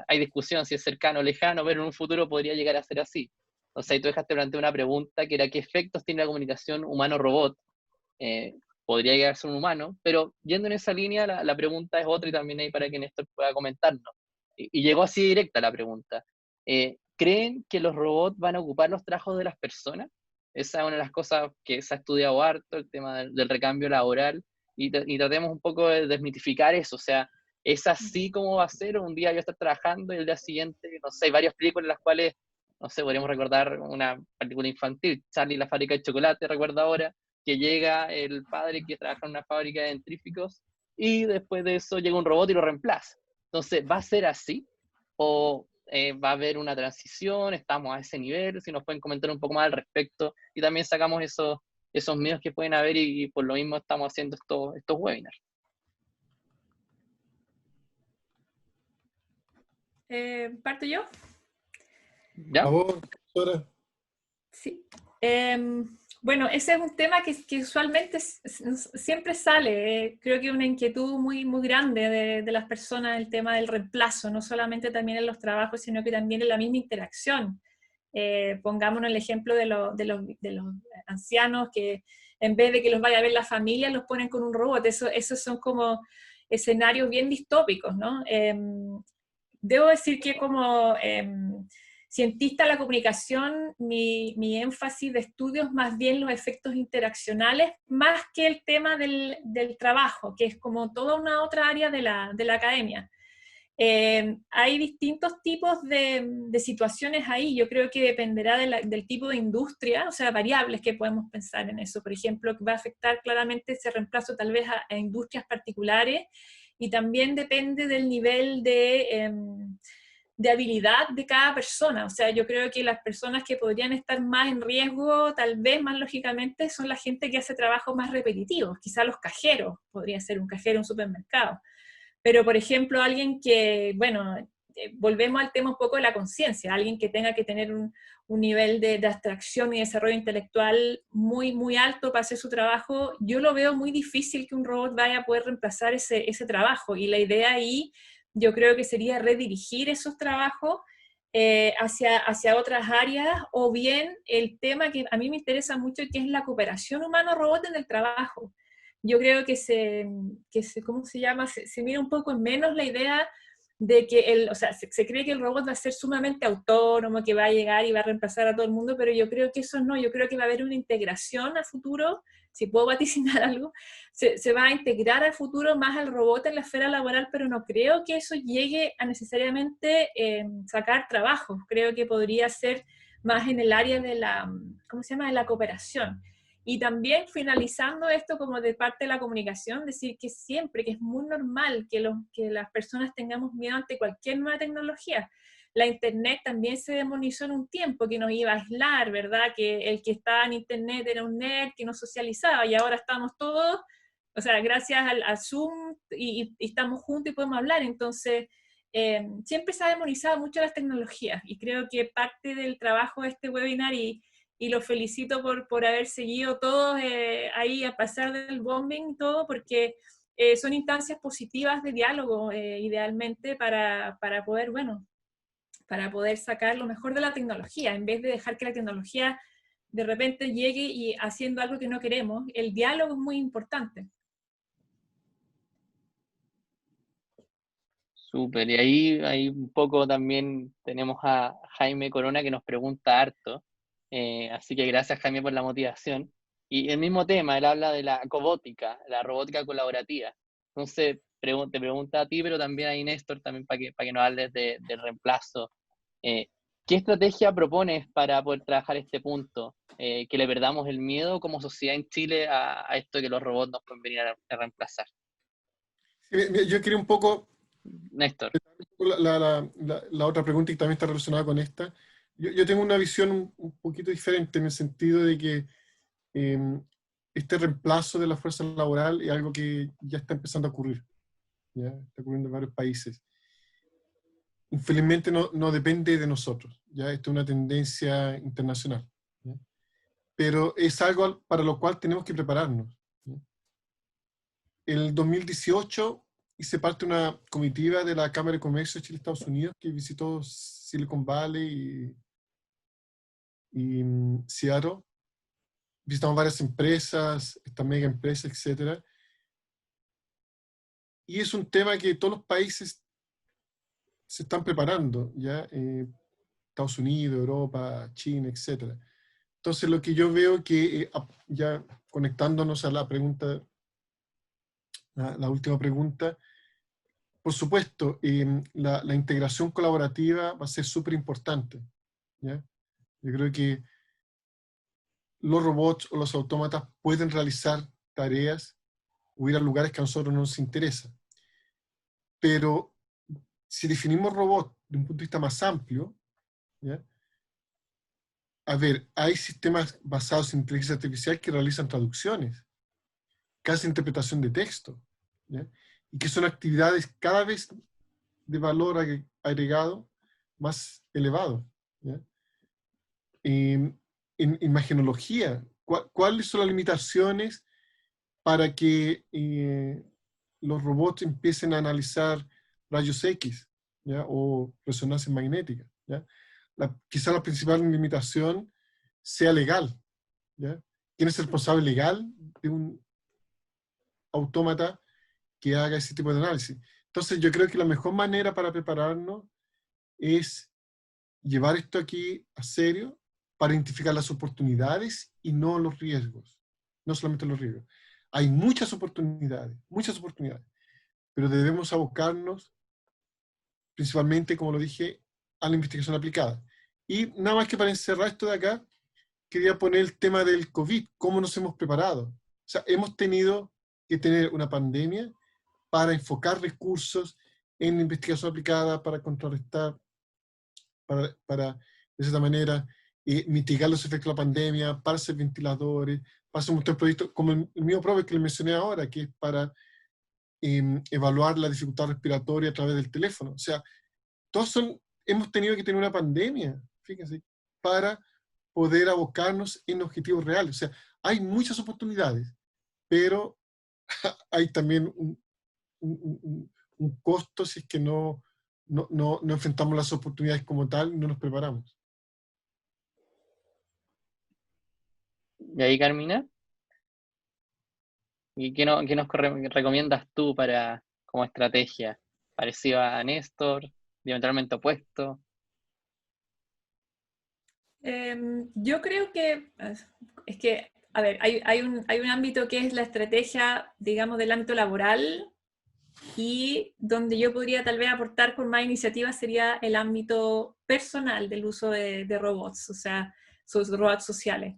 Hay discusión si es cercano o lejano, pero en un futuro podría llegar a ser así. Entonces ahí tú dejaste plantear una pregunta que era: ¿qué efectos tiene la comunicación humano-robot? Podría llegar a ser un humano, pero yendo en esa línea, la pregunta es otra, y también ahí para que Néstor pueda comentarnos. Y llegó así directa la pregunta. ¿Creen que los robots van a ocupar los trabajos de las personas? Esa es una de las cosas que se ha estudiado harto, el tema del recambio laboral, y tratemos un poco de desmitificar eso. O sea, ¿es así como va a ser? Un día yo estar trabajando y el día siguiente, no sé, hay varias películas en las cuales, no sé, podríamos recordar una película infantil, Charlie y la fábrica de chocolate, recuerdo ahora, que llega el padre que trabaja en una fábrica de dentríficos y después de eso llega un robot y lo reemplaza. Entonces, ¿va a ser así? ¿O va a haber una transición? ¿Estamos a ese nivel? Si nos pueden comentar un poco más al respecto. Y también sacamos esos miedos que pueden haber y por lo mismo estamos haciendo estos webinars. ¿Parto yo? ¿Ya? Por favor, profesora. Sí. Bueno, ese es un tema que usualmente siempre sale. Creo que es una inquietud muy, muy grande de las personas, el tema del reemplazo, no solamente también en los trabajos, sino que también en la misma interacción. Pongámonos el ejemplo de los ancianos que en vez de que los vaya a ver la familia, los ponen con un robot. Esos son como escenarios bien distópicos, ¿no? Debo decir que como cientista de la comunicación, mi énfasis de estudio es más bien los efectos interaccionales, más que el tema del trabajo, que es como toda una otra área de la academia. Hay distintos tipos de situaciones ahí. Yo creo que dependerá del tipo de industria, o sea, variables que podemos pensar en eso. Por ejemplo, que va a afectar claramente ese reemplazo tal vez a industrias particulares, y también depende del nivel de habilidad de cada persona. O sea, yo creo que las personas que podrían estar más en riesgo, tal vez más lógicamente, son la gente que hace trabajos más repetitivos. Quizá los cajeros, podría ser un cajero en un supermercado. Pero, por ejemplo, alguien que, bueno, volvemos al tema un poco de la conciencia, alguien que tenga que tener un nivel de abstracción y desarrollo intelectual muy, muy alto para hacer su trabajo, yo lo veo muy difícil que un robot vaya a poder reemplazar ese trabajo. Y la idea ahí, yo creo que sería redirigir esos trabajos hacia otras áreas, o bien el tema que a mí me interesa mucho, que es la cooperación humano-robot en el trabajo. Yo creo que ¿cómo se llama? Se mira un poco en menos la idea de que o sea, se cree que el robot va a ser sumamente autónomo, que va a llegar y va a reemplazar a todo el mundo, pero yo creo que eso no, yo creo que va a haber una integración a futuro, si puedo vaticinar algo, se va a integrar al futuro más al robot en la esfera laboral, pero no creo que eso llegue a necesariamente sacar trabajos. Creo que podría ser más en el área de ¿cómo se llama?, de la cooperación. Y también finalizando esto como de parte de la comunicación, decir que siempre, que es muy normal que las personas tengamos miedo ante cualquier nueva tecnología. La Internet también se demonizó en un tiempo, que nos iba a aislar, ¿verdad? Que el que estaba en Internet era un nerd que no socializaba, y ahora estamos todos, o sea, gracias al Zoom, y estamos juntos y podemos hablar. Entonces, siempre se ha demonizado mucho las tecnologías, y creo que parte del trabajo de este webinar, y los felicito por haber seguido todos ahí a pasar del bombing y todo, porque son instancias positivas de diálogo, idealmente, para poder, bueno, para poder sacar lo mejor de la tecnología, en vez de dejar que la tecnología de repente llegue y haciendo algo que no queremos. El diálogo es muy importante. Súper, y ahí un poco también tenemos a Jaime Corona que nos pregunta harto. Así que gracias, Jaime, por la motivación. Y el mismo tema, él habla de la cobótica, la robótica colaborativa. Entonces, te pregunta a ti, pero también a Néstor, también para que nos hables del reemplazo. ¿Qué estrategia propones para poder trabajar este punto? Que le perdamos el miedo como sociedad en Chile a esto de que los robots nos pueden venir a reemplazar. Yo quería un poco... Néstor. La otra pregunta, que también está relacionada con esta. Yo tengo una visión un poquito diferente, en el sentido de que este reemplazo de la fuerza laboral es algo que ya está empezando a ocurrir. ¿Ya? Está ocurriendo en varios países. Infelizmente no depende de nosotros. ¿Ya? Esto es una tendencia internacional. ¿Ya? Pero es algo para lo cual tenemos que prepararnos. ¿Ya? El 2018 hice parte de una comitiva de la Cámara de Comercio de Chile-Estados Unidos que visitó Silicon Valley y Seattle. Visitamos varias empresas, estas mega empresas, etc. Y es un tema que todos los países se están preparando, ¿ya? Estados Unidos, Europa, China, etc. Entonces lo que yo veo que, ya conectándonos a la pregunta, la última pregunta, por supuesto, la integración colaborativa va a ser súper importante, ¿ya? Yo creo que los robots o los autómatas pueden realizar tareas o ir a lugares que a nosotros no nos interesa. Pero si definimos robot de un punto de vista más amplio, ¿ya? A ver, hay sistemas basados en inteligencia artificial que realizan traducciones, que hacen interpretación de texto, ¿ya? Y que son actividades cada vez de valor agregado más elevado, ¿ya? En imagenología, ¿cuáles son las limitaciones para que los robots empiecen a analizar rayos X, ¿ya? O resonancias magnéticas, ¿ya? Quizá la principal limitación sea legal, ¿ya? ¿Quién es el responsable legal de un autómata que haga ese tipo de análisis? Entonces yo creo que la mejor manera para prepararnos es llevar esto aquí a serio para identificar las oportunidades y no los riesgos. No solamente los riesgos. Hay muchas oportunidades, pero debemos abocarnos principalmente, como lo dije, a la investigación aplicada. Y nada más que para encerrar esto de acá, quería poner el tema del COVID, cómo nos hemos preparado. O sea, hemos tenido que tener una pandemia para enfocar recursos en investigación aplicada, para contrarrestar, para de cierta manera, mitigar los efectos de la pandemia, para hacer ventiladores, para hacer un montón de proyectos, como el mío propio que le mencioné ahora, que es para evaluar la dificultad respiratoria a través del teléfono. O sea, hemos tenido que tener una pandemia, fíjense, para poder abocarnos en objetivos reales. O sea, hay muchas oportunidades, pero hay también un costo si es que no enfrentamos las oportunidades como tal y no nos preparamos. ¿Y ahí, Carmina? ¿Y qué nos recomiendas tú como estrategia? ¿Parecido a Néstor? ¿Diametralmente opuesto? Yo creo que, es que, a ver, hay un ámbito que es la estrategia, digamos, del ámbito laboral, y donde yo podría tal vez aportar con más iniciativas sería el ámbito personal del uso de robots, o sea, sus robots sociales.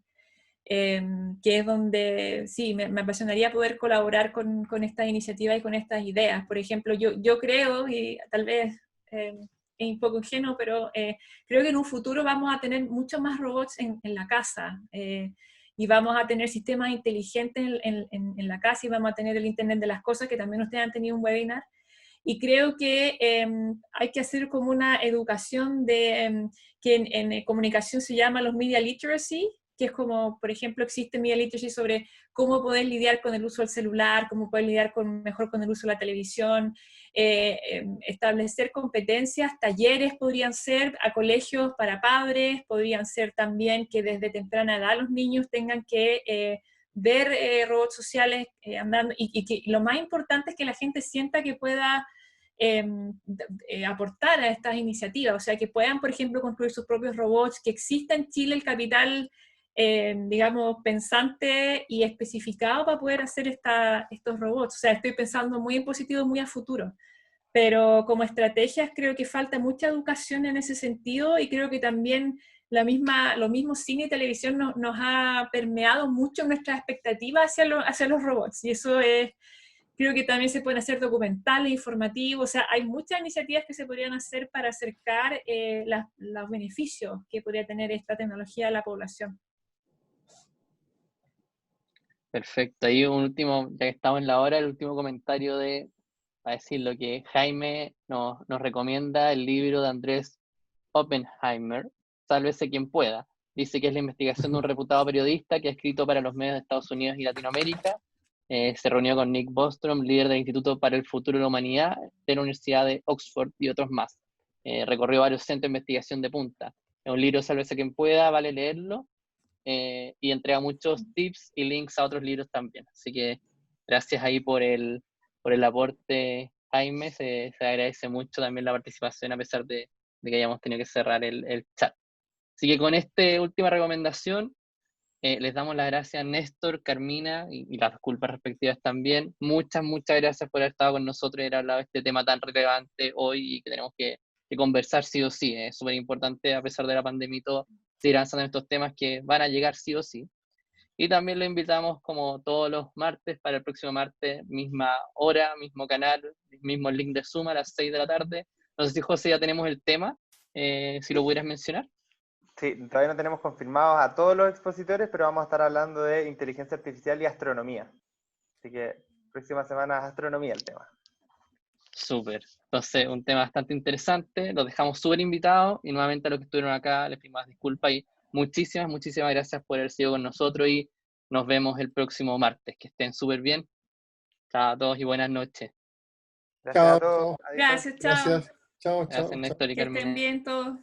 Que es donde sí, me apasionaría poder colaborar con estas iniciativas y con estas ideas. Por ejemplo, yo creo, y tal vez es un poco ingenuo, pero creo que en un futuro vamos a tener muchos más robots en la casa, y vamos a tener sistemas inteligentes en la casa, y vamos a tener el Internet de las Cosas, que también ustedes han tenido un webinar. Y creo que hay que hacer como una educación que en comunicación se llama los media literacy, que es como, por ejemplo, existe media literacy sobre cómo poder lidiar con el uso del celular, cómo poder lidiar mejor con el uso de la televisión, establecer competencias, talleres podrían ser a colegios para padres, podrían ser también que desde temprana edad los niños tengan que ver robots sociales andando, y que lo más importante es que la gente sienta que pueda aportar a estas iniciativas, o sea, que puedan, por ejemplo, construir sus propios robots, que exista en Chile el capital, digamos, pensante y especificado para poder hacer estos robots. O sea, estoy pensando muy en positivo, muy a futuro, pero como estrategias creo que falta mucha educación en ese sentido, y creo que también lo mismo cine y televisión nos ha permeado mucho nuestras expectativas hacia los robots, y eso es... Creo que también se pueden hacer documentales, informativos, o sea, hay muchas iniciativas que se podrían hacer para acercar los beneficios que podría tener esta tecnología a la población. Perfecto. Ahí un último, ya que estamos en la hora, el último comentario a decir lo que Jaime nos recomienda, el libro de Andrés Oppenheimer, Sálvese quien pueda. Dice que es la investigación de un reputado periodista que ha escrito para los medios de Estados Unidos y Latinoamérica. Se reunió con Nick Bostrom, líder del Instituto para el Futuro de la Humanidad de la Universidad de Oxford, y otros más. Recorrió varios centros de investigación de punta. Es un libro, sálvese quien pueda, vale leerlo, y entrega muchos tips y links a otros libros también. Así que gracias ahí por el aporte, Jaime. Se agradece mucho también la participación, a pesar de que hayamos tenido que cerrar el chat. Así que con esta última recomendación, les damos las gracias a Néstor, Carmina, y las disculpas respectivas también. Muchas gracias por haber estado con nosotros y haber hablado de este tema tan relevante hoy, y que tenemos que conversar sí o sí. Es súper importante, a pesar de la pandemia y todo, seguir avanzando en estos temas que van a llegar sí o sí. Y también lo invitamos, como todos los martes, para el próximo martes, misma hora, mismo canal, mismo link de Zoom a las 6 de la tarde, No sé si, José, ya tenemos el tema, si lo pudieras mencionar. Sí, todavía no tenemos confirmados a todos los expositores, pero vamos a estar hablando de inteligencia artificial y astronomía. Así que próxima semana es astronomía el tema. Súper. Entonces, un tema bastante interesante. Los dejamos súper invitados y nuevamente a los que estuvieron acá les pedimos disculpas y muchísimas gracias por haber sido con nosotros y nos vemos el próximo martes. Que estén súper bien. Chao a todos y buenas noches. Gracias a todos. Gracias, chao. Gracias. Chao, Gracias, chao. Néstor y Que Carmina. estén bien todos.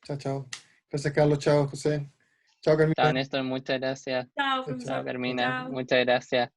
Chao, chao. Gracias, Carlos. Chao, José. Chao, Carmina. Chao, Néstor. Muchas gracias. Chao, Chao, profesor. Carmina. Chao. Muchas gracias.